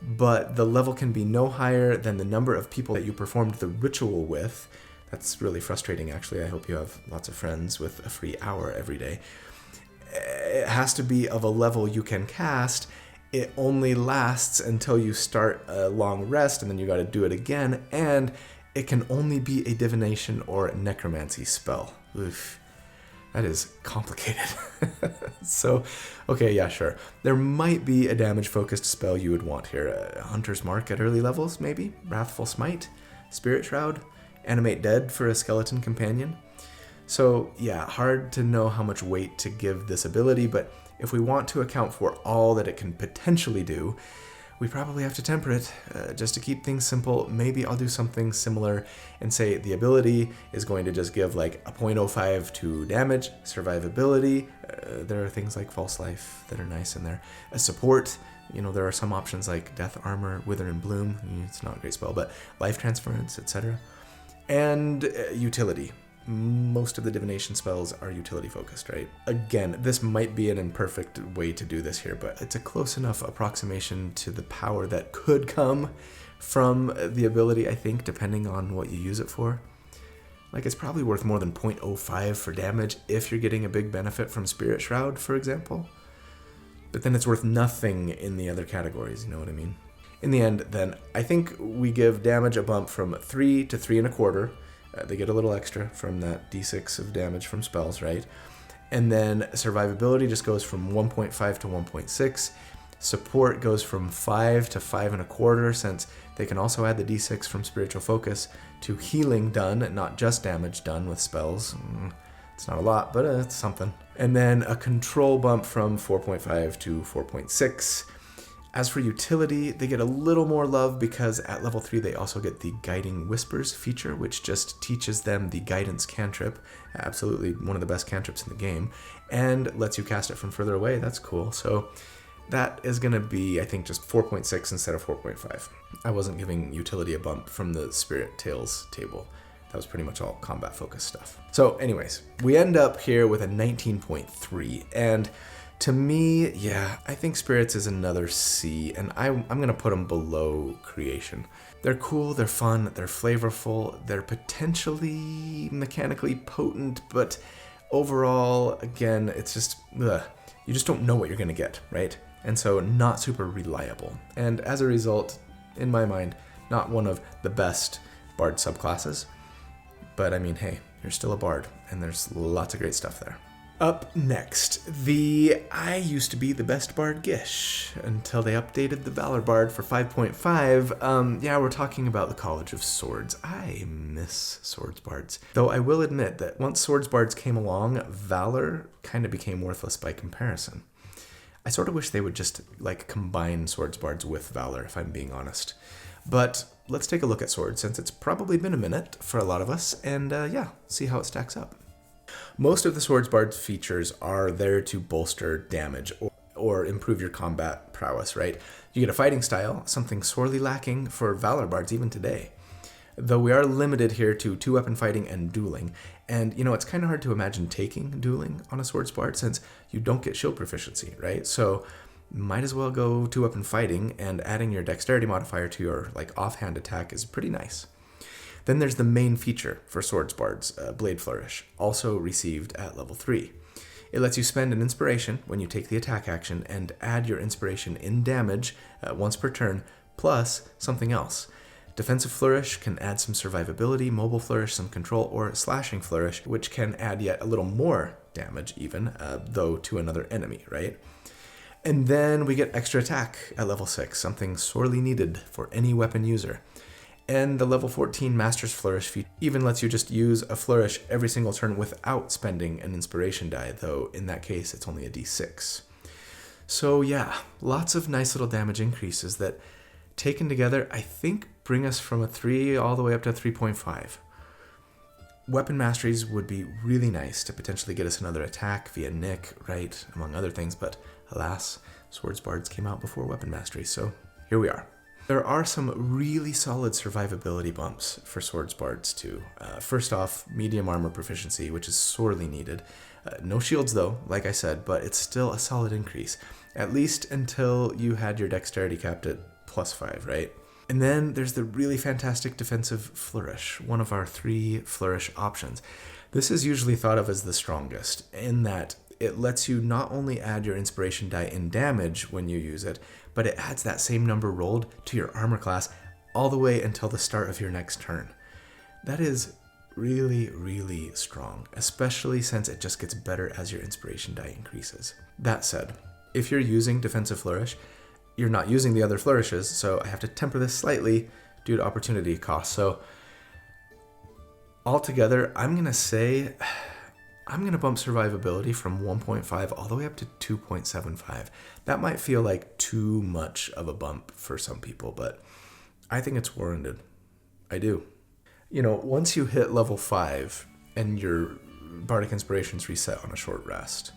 but the level can be no higher than the number of people that you performed the ritual with. That's really frustrating, actually. I hope you have lots of friends with a free hour every day. It has to be of a level you can cast. It only lasts until you start a long rest, and then you got to do it again, and it can only be a divination or necromancy spell. Oof. That is complicated. So, okay, yeah, sure. There might be a damage-focused spell you would want here. Hunter's Mark at early levels, maybe? Wrathful Smite? Spirit Shroud? Animate Dead for a skeleton companion? So, yeah, hard to know how much weight to give this ability, but if we want to account for all that it can potentially do, we probably have to temper it just to keep things simple. Maybe I'll do something similar and say the ability is going to just give like a 0.05 to damage, survivability. There are things like false life that are nice in there. A support, there are some options like death armor, wither and bloom. It's not a great spell, but life transference, etc. And utility. Most of the divination spells are utility focused, right? Again, this might be an imperfect way to do this here, but it's a close enough approximation to the power that could come from the ability, I think, depending on what you use it for. Like, it's probably worth more than 0.05 for damage if you're getting a big benefit from Spirit Shroud, for example. But then it's worth nothing in the other categories, you know what I mean? In the end, then, I think we give damage a bump from 3 to 3.25. They get a little extra from that d6 of damage from spells, right? And then survivability just goes from 1.5 to 1.6. Support goes from 5 to 5.25, since they can also add the d6 from spiritual focus to healing done, not just damage done with spells. It's not a lot, but it's something. And then a control bump from 4.5 to 4.6. As for utility, they get a little more love because at level 3 they also get the Guiding Whispers feature, which just teaches them the guidance cantrip, absolutely one of the best cantrips in the game, and lets you cast it from further away. That's cool. So that is going to be, I think, just 4.6 instead of 4.5. I wasn't giving utility a bump from the Spirit Tales table. That was pretty much all combat focused stuff. So anyways, we end up here with a 19.3, and to me, yeah, I think Spirits is another C, and I'm going to put them below Creation. They're cool, they're fun, they're flavorful, they're potentially mechanically potent, but overall, again, it's just, you just don't know what you're going to get, right? And so not super reliable. And as a result, in my mind, not one of the best Bard subclasses. But I mean, hey, you're still a Bard, and there's lots of great stuff there. Up next, I used to be the best Bard Gish until they updated the Valor Bard for 5.5. Yeah, we're talking about the College of Swords. I miss Swords Bards. Though I will admit that once Swords Bards came along, Valor kind of became worthless by comparison. I sort of wish they would just combine Swords Bards with Valor, if I'm being honest. But let's take a look at Swords, since it's probably been a minute for a lot of us, and see how it stacks up. Most of the Swords Bard's features are there to bolster damage or improve your combat prowess, right? You get a fighting style, something sorely lacking for Valor Bards even today. Though we are limited here to 2-weapon fighting and dueling, and it's kind of hard to imagine taking dueling on a Swords Bard since you don't get shield proficiency, right? So might as well go 2-weapon fighting, and adding your dexterity modifier to your offhand attack is pretty nice. Then there's the main feature for Swords Bards, Blade Flourish, also received at level 3. It lets you spend an inspiration when you take the attack action and add your inspiration in damage once per turn, plus something else. Defensive Flourish can add some survivability, Mobile Flourish some control, or Slashing Flourish, which can add yet a little more damage even, though to another enemy, right? And then we get extra attack at level 6, something sorely needed for any weapon user. And the level 14 Master's Flourish feat even lets you just use a flourish every single turn without spending an inspiration die, though in that case it's only a d6. So yeah, lots of nice little damage increases that, taken together, I think bring us from a 3 all the way up to a 3.5. Weapon masteries would be really nice to potentially get us another attack via Nick, right, among other things, but alas, Swords Bards came out before weapon mastery, so here we are. There are some really solid survivability bumps for Swords Bards too. First off, medium armor proficiency, which is sorely needed. No shields though, like I said, but it's still a solid increase, at least until you had your dexterity capped at +5, right? And then there's the really fantastic defensive flourish, one of our 3 flourish options. This is usually thought of as the strongest, in that it lets you not only add your inspiration die in damage when you use it, but it adds that same number rolled to your armor class all the way until the start of your next turn. That is really, really strong, especially since it just gets better as your inspiration die increases. That said, if you're using Defensive Flourish, you're not using the other flourishes, so I have to temper this slightly due to opportunity cost. So altogether, I'm going to say I'm going to bump survivability from 1.5 all the way up to 2.75. That might feel like too much of a bump for some people, but I think it's warranted. I do. Once you hit level 5 and your Bardic Inspirations reset on a short rest,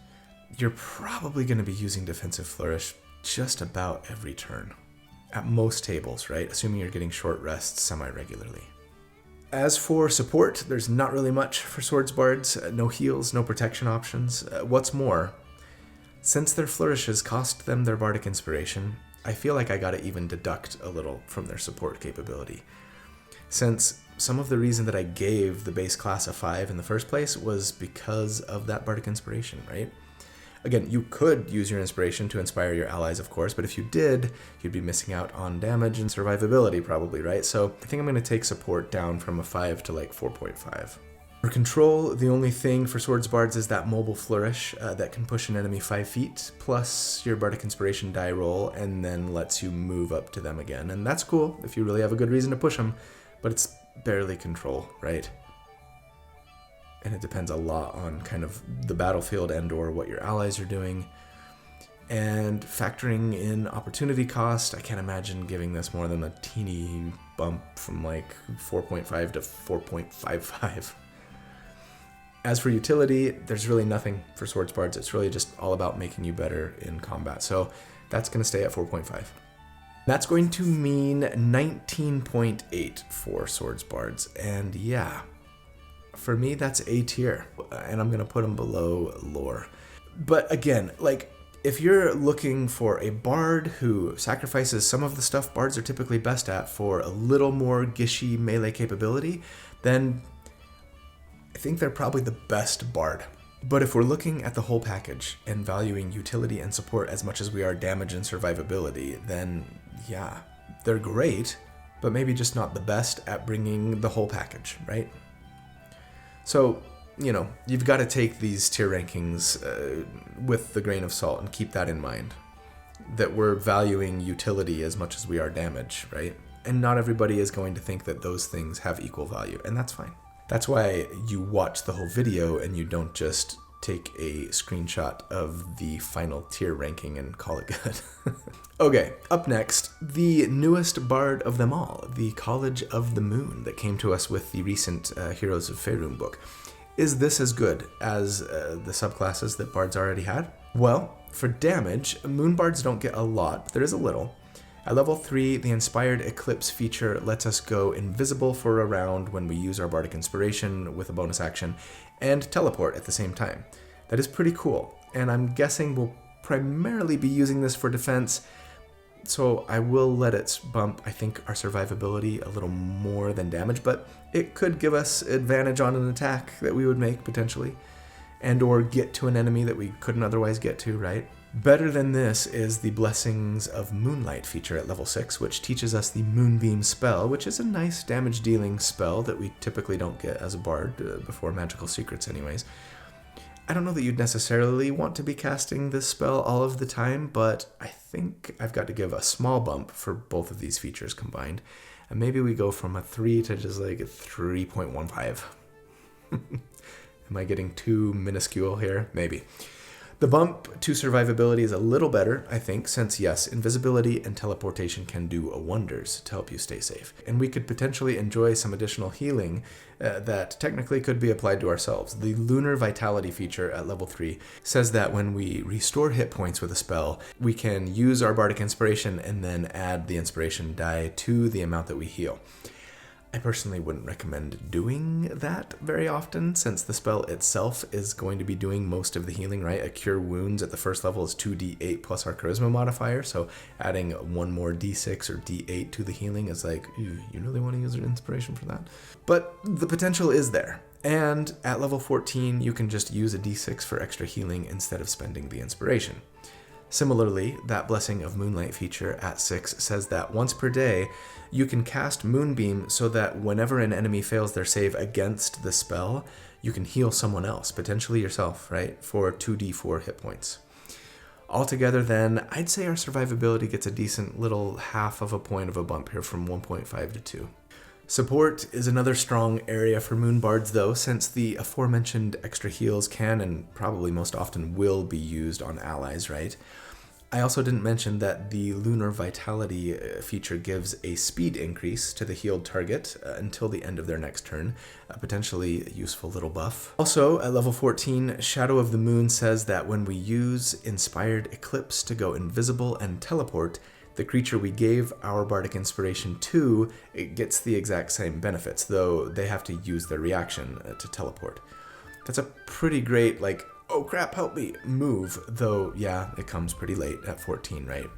you're probably going to be using Defensive Flourish just about every turn. At most tables, right? Assuming you're getting short rests semi-regularly. As for support, there's not really much for Swords Bards. No heals, no protection options. What's more, since their flourishes cost them their Bardic Inspiration, I feel like I gotta even deduct a little from their support capability. Since some of the reason that I gave the base class a 5 in the first place was because of that Bardic Inspiration, right? Again, you could use your inspiration to inspire your allies, of course, but if you did, you'd be missing out on damage and survivability probably, right? So I think I'm going to take support down from a 5 to like 4.5. For control, the only thing for Swords Bards is that mobile flourish that can push an enemy 5 feet, plus your Bardic Inspiration die roll, and then lets you move up to them again. And that's cool if you really have a good reason to push them, but it's barely control, right? And it depends a lot on kind of the battlefield and or what your allies are doing. And factoring in opportunity cost, I can't imagine giving this more than a teeny bump from like 4.5 to 4.55. As for utility, there's really nothing for Swords Bards. It's really just all about making you better in combat. So that's going to stay at 4.5. That's going to mean 19.8 for Swords Bards. And yeah, for me, that's A tier, and I'm going to put them below lore. But again, like, if you're looking for a bard who sacrifices some of the stuff bards are typically best at for a little more gishy melee capability, then I think they're probably the best bard. But if we're looking at the whole package and valuing utility and support as much as we are damage and survivability, then yeah, they're great, but maybe just not the best at bringing the whole package, right? So, you've got to take these tier rankings with the grain of salt and keep that in mind. That we're valuing utility as much as we are damage, right? And not everybody is going to think that those things have equal value, and that's fine. That's why you watch the whole video and you don't just take a screenshot of the final tier ranking and call it good. Okay, up next, the newest bard of them all, the College of the Moon that came to us with the recent Heroes of Faerûn book. Is this as good as the subclasses that bards already had? Well, for damage, moon bards don't get a lot, but there is a little. At level 3, the Inspired Eclipse feature lets us go invisible for a round when we use our Bardic Inspiration with a bonus action, and teleport at the same time. That is pretty cool, and I'm guessing we'll primarily be using this for defense, so I will let it bump, I think, our survivability a little more than damage, but it could give us advantage on an attack that we would make, potentially, and or get to an enemy that we couldn't otherwise get to, right? Better than this is the Blessings of Moonlight feature at level 6, which teaches us the Moonbeam spell, which is a nice damage-dealing spell that we typically don't get as a bard before Magical Secrets anyways. I don't know that you'd necessarily want to be casting this spell all of the time, but I think I've got to give a small bump for both of these features combined. And maybe we go from a 3 to just like a 3.15. Am I getting too minuscule here? Maybe. The bump to survivability is a little better, I think, since yes, invisibility and teleportation can do wonders to help you stay safe. And we could potentially enjoy some additional healing that technically could be applied to ourselves. The Lunar Vitality feature at level 3 says that when we restore hit points with a spell, we can use our Bardic Inspiration and then add the Inspiration die to the amount that we heal. I personally wouldn't recommend doing that very often, since the spell itself is going to be doing most of the healing, right? A Cure Wounds at the first level is 2d8 plus our Charisma modifier, so adding one more d6 or d8 to the healing is like, you really want to use an inspiration for that? But the potential is there. And at level 14, you can just use a d6 for extra healing instead of spending the inspiration. Similarly, that Blessing of Moonlight feature at 6 says that once per day, you can cast Moonbeam so that whenever an enemy fails their save against the spell, you can heal someone else, potentially yourself, right, for 2d4 hit points. Altogether then, I'd say our survivability gets a decent little half of a point of a bump here from 1.5 to 2. Support is another strong area for Moonbards though, since the aforementioned extra heals can and probably most often will be used on allies, right? I also didn't mention that the Lunar Vitality feature gives a speed increase to the healed target until the end of their next turn, a potentially useful little buff. Also, at level 14, Shadow of the Moon says that when we use Inspired Eclipse to go invisible and teleport, the creature we gave our Bardic Inspiration to, it gets the exact same benefits, though they have to use their reaction to teleport. That's a pretty great, like, oh crap, help me, move, though, yeah, it comes pretty late at 14, right?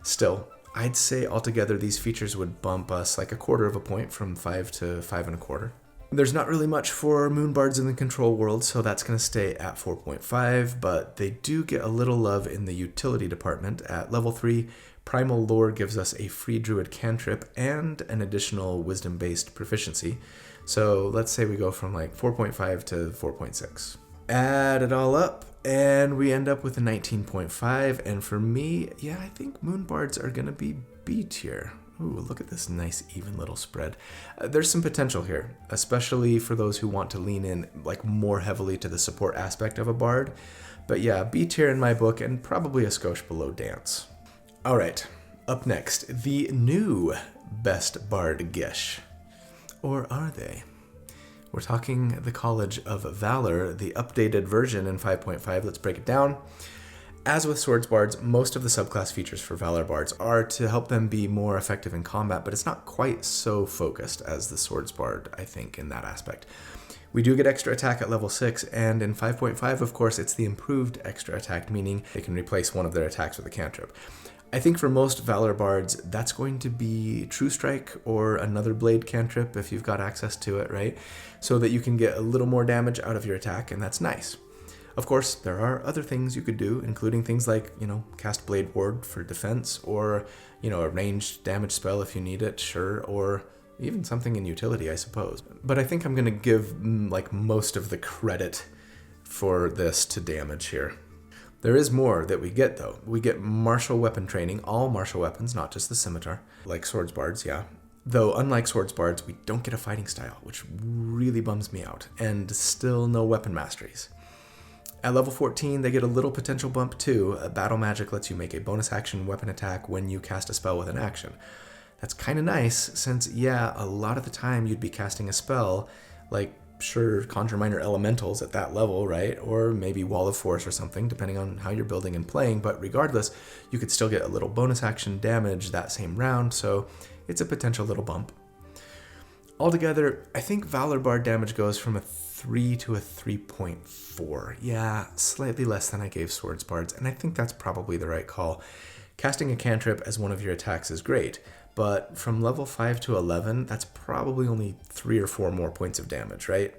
Still, I'd say altogether these features would bump us like a quarter of a point from 5 to 5.25. There's not really much for Moonbards in the control world, so that's going to stay at 4.5, but they do get a little love in the utility department. At level 3, Primal Lore gives us a free Druid cantrip and an additional Wisdom-based proficiency. So let's say we go from like 4.5 to 4.6. Add it all up, and we end up with a 19.5, and for me, yeah, I think Moonbards are going to be B tier. Ooh, look at this nice even little spread. There's some potential here, especially for those who want to lean in like more heavily to the support aspect of a bard. But yeah, B tier in my book, and probably a skosh below dance. All right, up next, the new best bard gish. Or are they? We're talking the College of Valor, the updated version in 5.5. Let's break it down. As with Swords Bards, most of the subclass features for Valor Bards are to help them be more effective in combat, but it's not quite so focused as the Swords Bard, I think, in that aspect. We do get extra attack at level 6, and in 5.5, of course, it's the improved extra attack, meaning they can replace one of their attacks with a cantrip. I think for most Valor Bards, that's going to be True Strike or another Blade cantrip if you've got access to it, right? So that you can get a little more damage out of your attack, and that's nice. Of course, there are other things you could do, including things like, cast Blade Ward for defense, or, a ranged damage spell if you need it, sure, or even something in utility, I suppose. But I think I'm going to give, most of the credit for this to damage here. There is more that we get, though. We get martial weapon training, all martial weapons, not just the scimitar, like Swords Bards, yeah. Though, unlike Swords Bards, we don't get a fighting style, which really bums me out, and still no weapon masteries. At level 14, they get a little potential bump too. Battle Magic lets you make a bonus action weapon attack when you cast a spell with an action. That's kind of nice, since, yeah, a lot of the time you'd be casting a spell, like, sure, Conjure Minor Elementals at that level, right? Or maybe Wall of Force or something, depending on how you're building and playing, but regardless, you could still get a little bonus action damage that same round, so it's a potential little bump. Altogether, I think Valor Bard damage goes from a 3 to a 3.4. Yeah, slightly less than I gave Swords Bards, and I think that's probably the right call. Casting a cantrip as one of your attacks is great, but from level 5 to 11, that's probably only 3 or 4 more points of damage, right?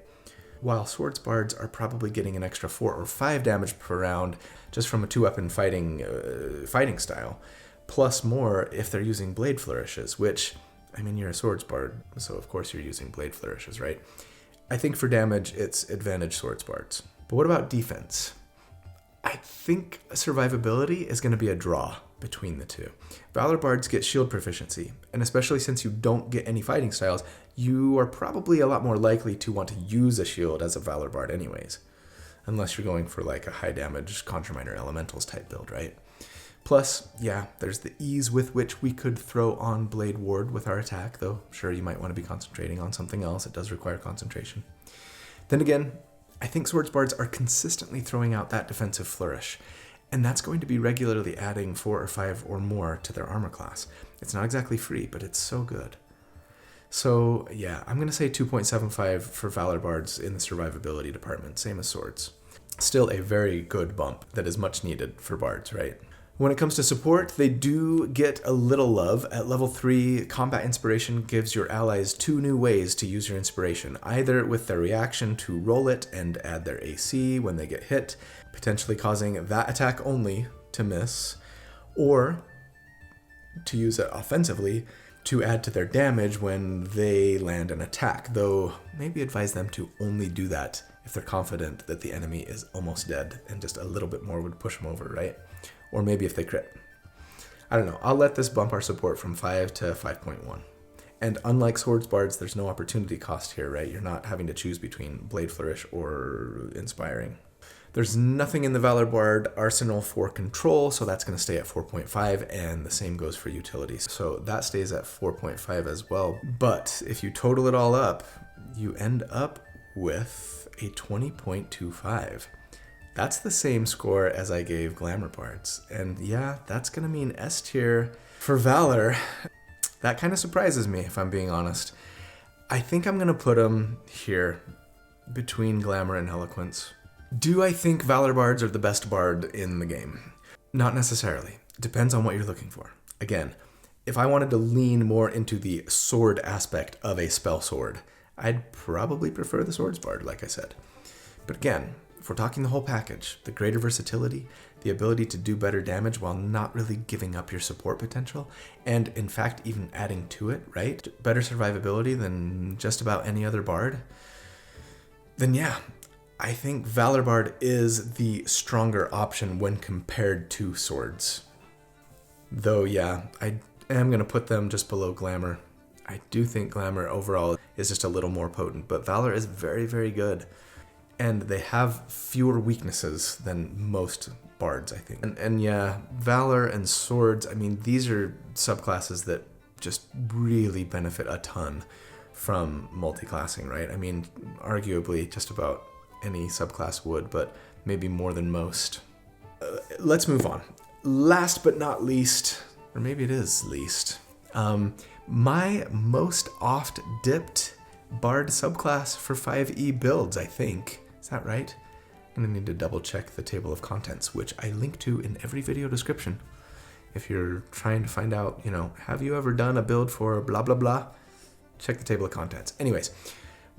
While Swords Bards are probably getting an extra 4 or 5 damage per round just from a 2-weapon fighting style, plus more if they're using Blade Flourishes, which, you're a Swords Bard, so of course you're using Blade Flourishes, right? I think for damage, it's advantage Swords Bards. But what about defense? I think survivability is going to be a draw between the two. Valor Bards get shield proficiency, and especially since you don't get any fighting styles, you are probably a lot more likely to want to use a shield as a Valor Bard anyways. Unless you're going for like a high damage Conjure Minor Elementals type build, right? Plus, yeah, there's the ease with which we could throw on Blade Ward with our attack, though sure you might want to be concentrating on something else. It does require concentration. Then again, I think Swords Bards are consistently throwing out that defensive flourish, and that's going to be regularly adding 4 or 5 or more to their armor class. It's not exactly free, but it's so good. So yeah, I'm going to say 2.75 for Valor Bards in the survivability department, same as Swords. Still a very good bump that is much needed for Bards, right? When it comes to support, they do get a little love. At level 3, Combat Inspiration gives your allies 2 new ways to use your inspiration, either with their reaction to roll it and add their AC when they get hit, potentially causing that attack only to miss, or to use it offensively to add to their damage when they land an attack, though maybe advise them to only do that if they're confident that the enemy is almost dead and just a little bit more would push them over, right? Or maybe if they crit. I don't know. I'll let this bump our support from 5 to 5.1. And unlike Swords Bards, there's no opportunity cost here, right? You're not having to choose between Blade Flourish or Inspiring. There's nothing in the Valor Bard arsenal for control, so that's going to stay at 4.5, and the same goes for utilities. So that stays at 4.5 as well. But if you total it all up, you end up with a 20.25. That's the same score as I gave Glamour Bards. And yeah, that's going to mean S tier for Valor. That kind of surprises me, if I'm being honest. I think I'm going to put them here between Glamour and Eloquence. Do I think Valor Bards are the best bard in the game? Not necessarily. Depends on what you're looking for. Again, if I wanted to lean more into the sword aspect of a spell sword, I'd probably prefer the Swords Bard, like I said. But again, if we're talking the whole package, the greater versatility, the ability to do better damage while not really giving up your support potential, and in fact even adding to it, right? Better survivability than just about any other bard, then yeah, I think Valor Bard is the stronger option when compared to swords. Though yeah, I am going to put them just below Glamour. I do think Glamour overall is just a little more potent, but Valor is very, very good. And they have fewer weaknesses than most bards, I think. And yeah, Valor and Swords, I mean, these are subclasses that just really benefit a ton from multiclassing, right? I mean, arguably just about any subclass would, but maybe more than most. Let's move on. Last but not least, or maybe it is least, my most oft-dipped bard subclass for 5e builds, I think. Is that right? I'm going to need to double check the table of contents, which I link to in every video description. If you're trying to find out, have you ever done a build for blah, blah, blah? Check the table of contents. Anyways,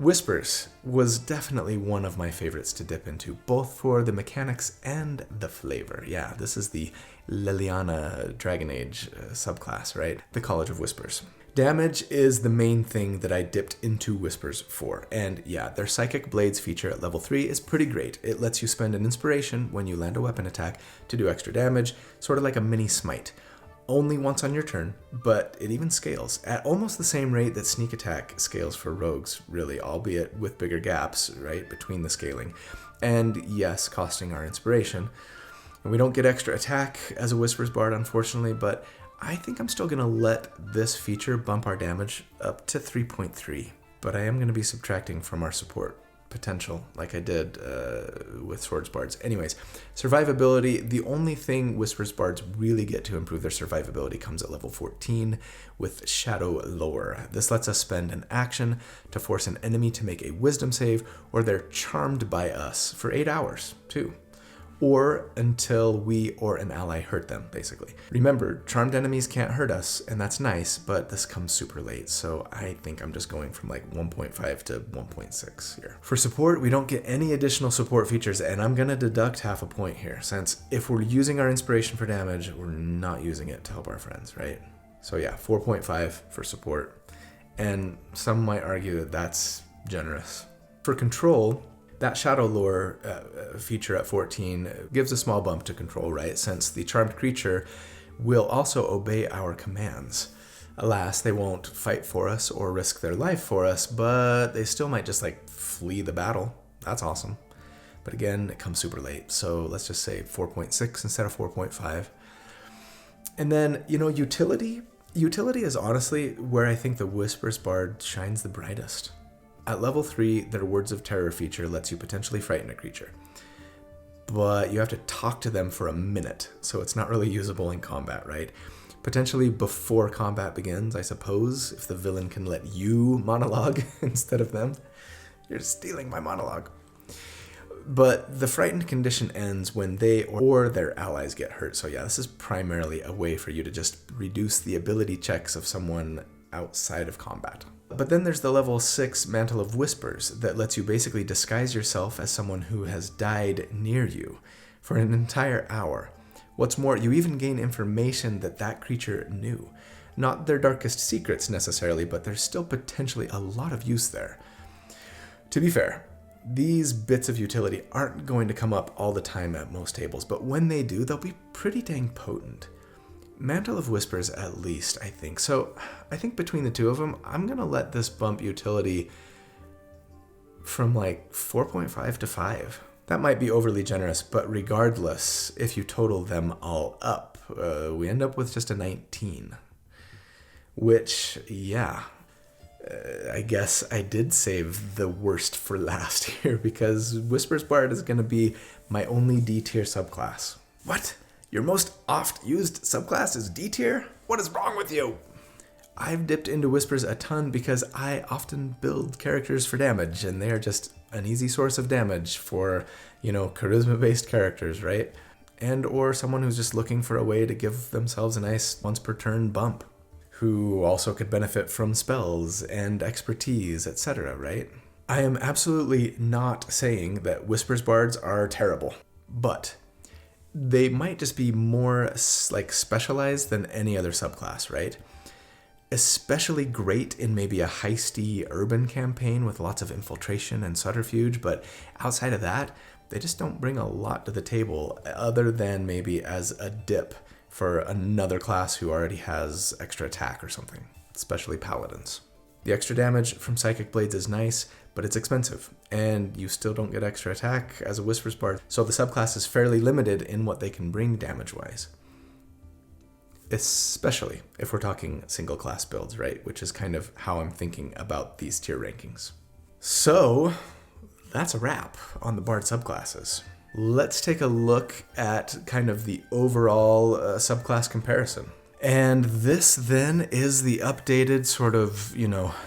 Whispers was definitely one of my favorites to dip into, both for the mechanics and the flavor. Yeah, this is the Liliana Dragon Age subclass, right? The College of Whispers. Damage is the main thing that I dipped into Whispers for, and yeah, their Psychic Blades feature at level 3 is pretty great. It lets you spend an inspiration when you land a weapon attack to do extra damage, sort of like a mini smite. Only once on your turn, but it even scales at almost the same rate that Sneak Attack scales for rogues, really, albeit with bigger gaps, right, between the scaling. And yes, costing our inspiration. And we don't get extra attack as a Whispers Bard, unfortunately, but I think I'm still going to let this feature bump our damage up to 3.3. But I am going to be subtracting from our support potential, like I did with Swords Bards. Anyways, survivability, the only thing Whispers Bards really get to improve their survivability comes at level 14 with Shadow Lore. This lets us spend an action to force an enemy to make a wisdom save, or they're charmed by us for 8 hours, too. Or until we or an ally hurt them, basically. Remember, charmed enemies can't hurt us, and that's nice, but this comes super late, so I think I'm just going from like 1.5 to 1.6 here. For support, we don't get any additional support features, and I'm gonna deduct half a point here, since if we're using our inspiration for damage, we're not using it to help our friends, right? So yeah, 4.5 for support, and some might argue that that's generous. For control, that Shadow Lore feature at 14 gives a small bump to control, right? Since the charmed creature will also obey our commands. Alas, they won't fight for us or risk their life for us, but they still might just like flee the battle. That's awesome. But again, it comes super late. So let's just say 4.6 instead of 4.5. And then, utility. Utility is honestly where I think the Whispers Bard shines the brightest. At level 3, their Words of Terror feature lets you potentially frighten a creature. But you have to talk to them for a minute, so it's not really usable in combat, right? Potentially before combat begins, I suppose, if the villain can let you monologue instead of them. You're stealing my monologue. But the frightened condition ends when they or their allies get hurt. So yeah, this is primarily a way for you to just reduce the ability checks of someone outside of combat. But then there's the level 6 Mantle of Whispers that lets you basically disguise yourself as someone who has died near you for an entire hour. What's more, you even gain information that creature knew. Not their darkest secrets necessarily, but there's still potentially a lot of use there. To be fair, these bits of utility aren't going to come up all the time at most tables, but when they do, they'll be pretty dang potent. Mantle of Whispers at least, I think. So I think between the two of them, I'm going to let this bump utility from like 4.5 to 5. That might be overly generous, but regardless, if you total them all up, we end up with just a 19. Which, yeah, I guess I did save the worst for last here, because Whispers Bard is going to be my only D tier subclass. What? Your most oft-used subclass is D tier? What is wrong with you? I've dipped into Whispers a ton because I often build characters for damage, and they are just an easy source of damage for, charisma-based characters, right? And or someone who's just looking for a way to give themselves a nice once-per-turn bump, who also could benefit from spells and expertise, etc., right? I am absolutely not saying that Whispers Bards are terrible, but they might just be more specialized than any other subclass, right? Especially great in maybe a heisty urban campaign with lots of infiltration and subterfuge, but outside of that, they just don't bring a lot to the table other than maybe as a dip for another class who already has extra attack or something, especially paladins. The extra damage from Psychic Blades is nice, but it's expensive, and you still don't get extra attack as a Whispers Bard, so the subclass is fairly limited in what they can bring damage-wise. Especially if we're talking single class builds, right? Which is kind of how I'm thinking about these tier rankings. So that's a wrap on the Bard subclasses. Let's take a look at kind of the overall subclass comparison. And this then is the updated sort of,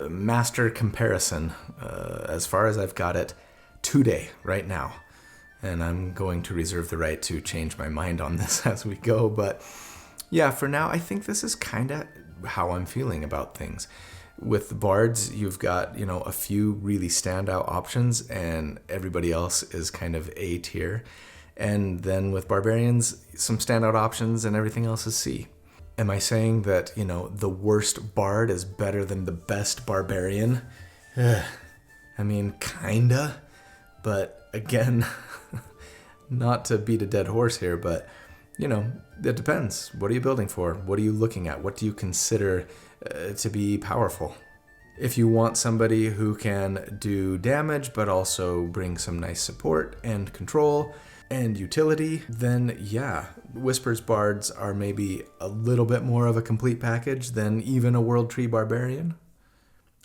master comparison as far as I've got it today, right now. And I'm going to reserve the right to change my mind on this as we go, but yeah, for now, I think this is kind of how I'm feeling about things. With the Bards, you've got, a few really standout options, and everybody else is kind of A tier. And then with Barbarians, some standout options, and everything else is C. Am I saying that, the worst Bard is better than the best Barbarian? I mean, kinda. But again, not to beat a dead horse here, but it depends. What are you building for? What are you looking at? What do you consider to be powerful? If you want somebody who can do damage, but also bring some nice support and control and utility, then yeah, Whispers Bards are maybe a little bit more of a complete package than even a World Tree Barbarian.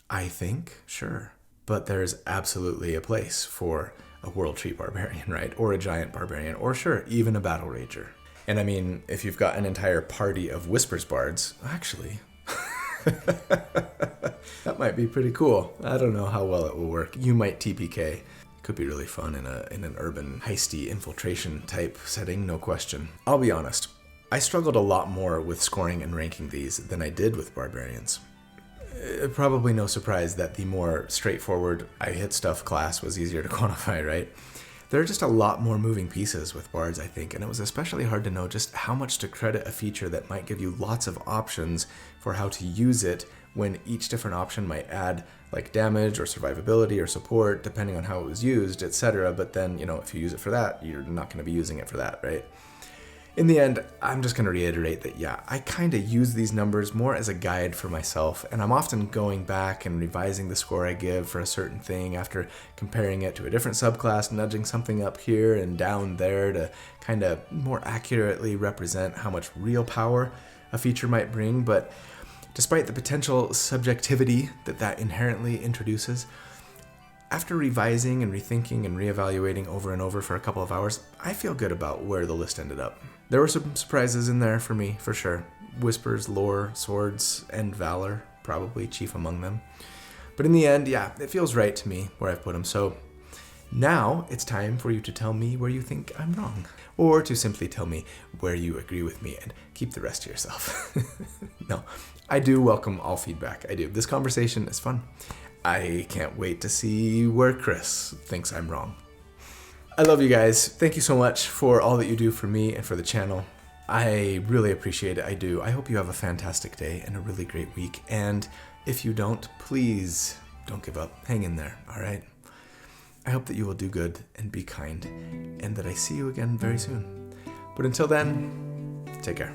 I think, sure. But there's absolutely a place for a World Tree Barbarian, right? Or a Giant Barbarian, or sure, even a Battle Rager. And I mean, if you've got an entire party of Whispers Bards, actually, that might be pretty cool. I don't know how well it will work. You might TPK. Could be really fun in an urban, heisty infiltration type setting, no question. I'll be honest, I struggled a lot more with scoring and ranking these than I did with Barbarians. Probably no surprise that the more straightforward I hit stuff class was easier to quantify, right? There are just a lot more moving pieces with Bards, I think, and it was especially hard to know just how much to credit a feature that might give you lots of options for how to use it when each different option might add like damage or survivability or support depending on how it was used, etc. But then, if you use it for that, you're not going to be using it for that, right? In the end, I'm just going to reiterate that, yeah, I kind of use these numbers more as a guide for myself, and I'm often going back and revising the score I give for a certain thing after comparing it to a different subclass, nudging something up here and down there to kind of more accurately represent how much real power a feature might bring. But despite the potential subjectivity that inherently introduces, after revising and rethinking and reevaluating over and over for a couple of hours, I feel good about where the list ended up. There were some surprises in there for me, for sure. Whispers, Lore, Swords, and Valor, probably chief among them. But in the end, yeah, it feels right to me where I've put them. So now it's time for you to tell me where you think I'm wrong, or to simply tell me where you agree with me and keep the rest to yourself. No, I do welcome all feedback. I do. This conversation is fun. I can't wait to see where Chris thinks I'm wrong. I love you guys. Thank you so much for all that you do for me and for the channel. I really appreciate it. I do. I hope you have a fantastic day and a really great week. And if you don't, please don't give up. Hang in there, all right? I hope that you will do good and be kind, and that I see you again very soon. But until then, take care.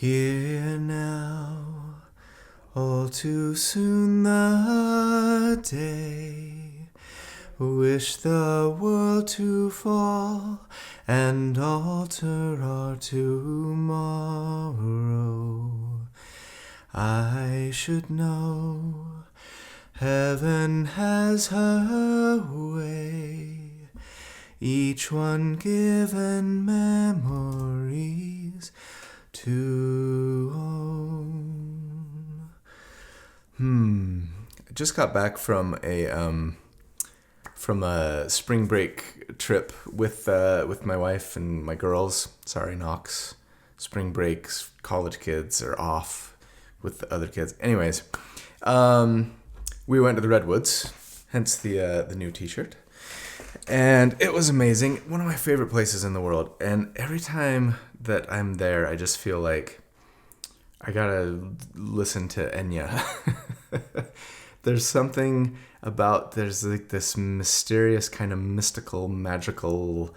Here now, all too soon the day, wish the world to fall and alter our tomorrow. I should know heaven has her way, each one given memories to own. I just got back from a spring break trip with my wife and my girls. Sorry, Knox. Spring breaks, college kids are off with the other kids. Anyways, we went to the Redwoods, hence the new T-shirt. And it was amazing. One of my favorite places in the world. And every time that I'm there, I just feel like I gotta listen to Enya. There's something about, there's like this mysterious kind of mystical, magical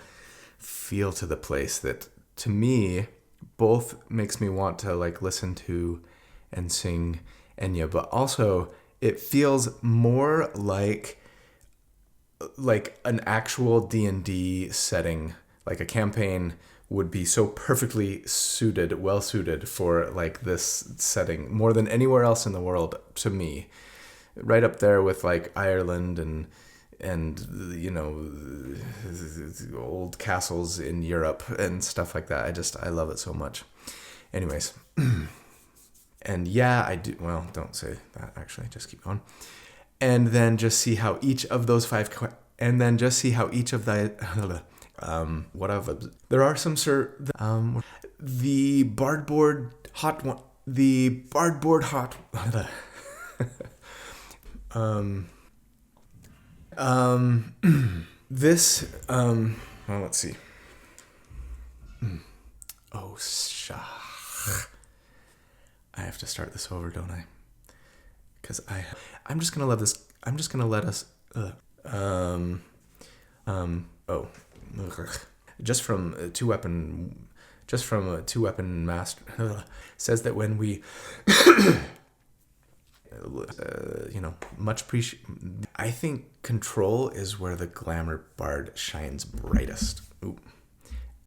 feel to the place that, to me, both makes me want to like listen to and sing Enya, but also it feels more like an actual D&D setting, like a campaign would be so perfectly well suited for like this setting more than anywhere else in the world, to me. Right up there with like Ireland and you know, old castles in Europe and stuff like that. I love it so much. Anyways, and yeah, I do. Well, don't say that actually. Just keep going. And then just see how each of those five, and then just see how each of the, there are some the bardboard hot one, this, well, let's see. Oh, I have to start this over, don't I? Because I'm just gonna let us. Just from a two-weapon master says that when we, much appreciate. I think control is where the glamour bard shines brightest. Ooh.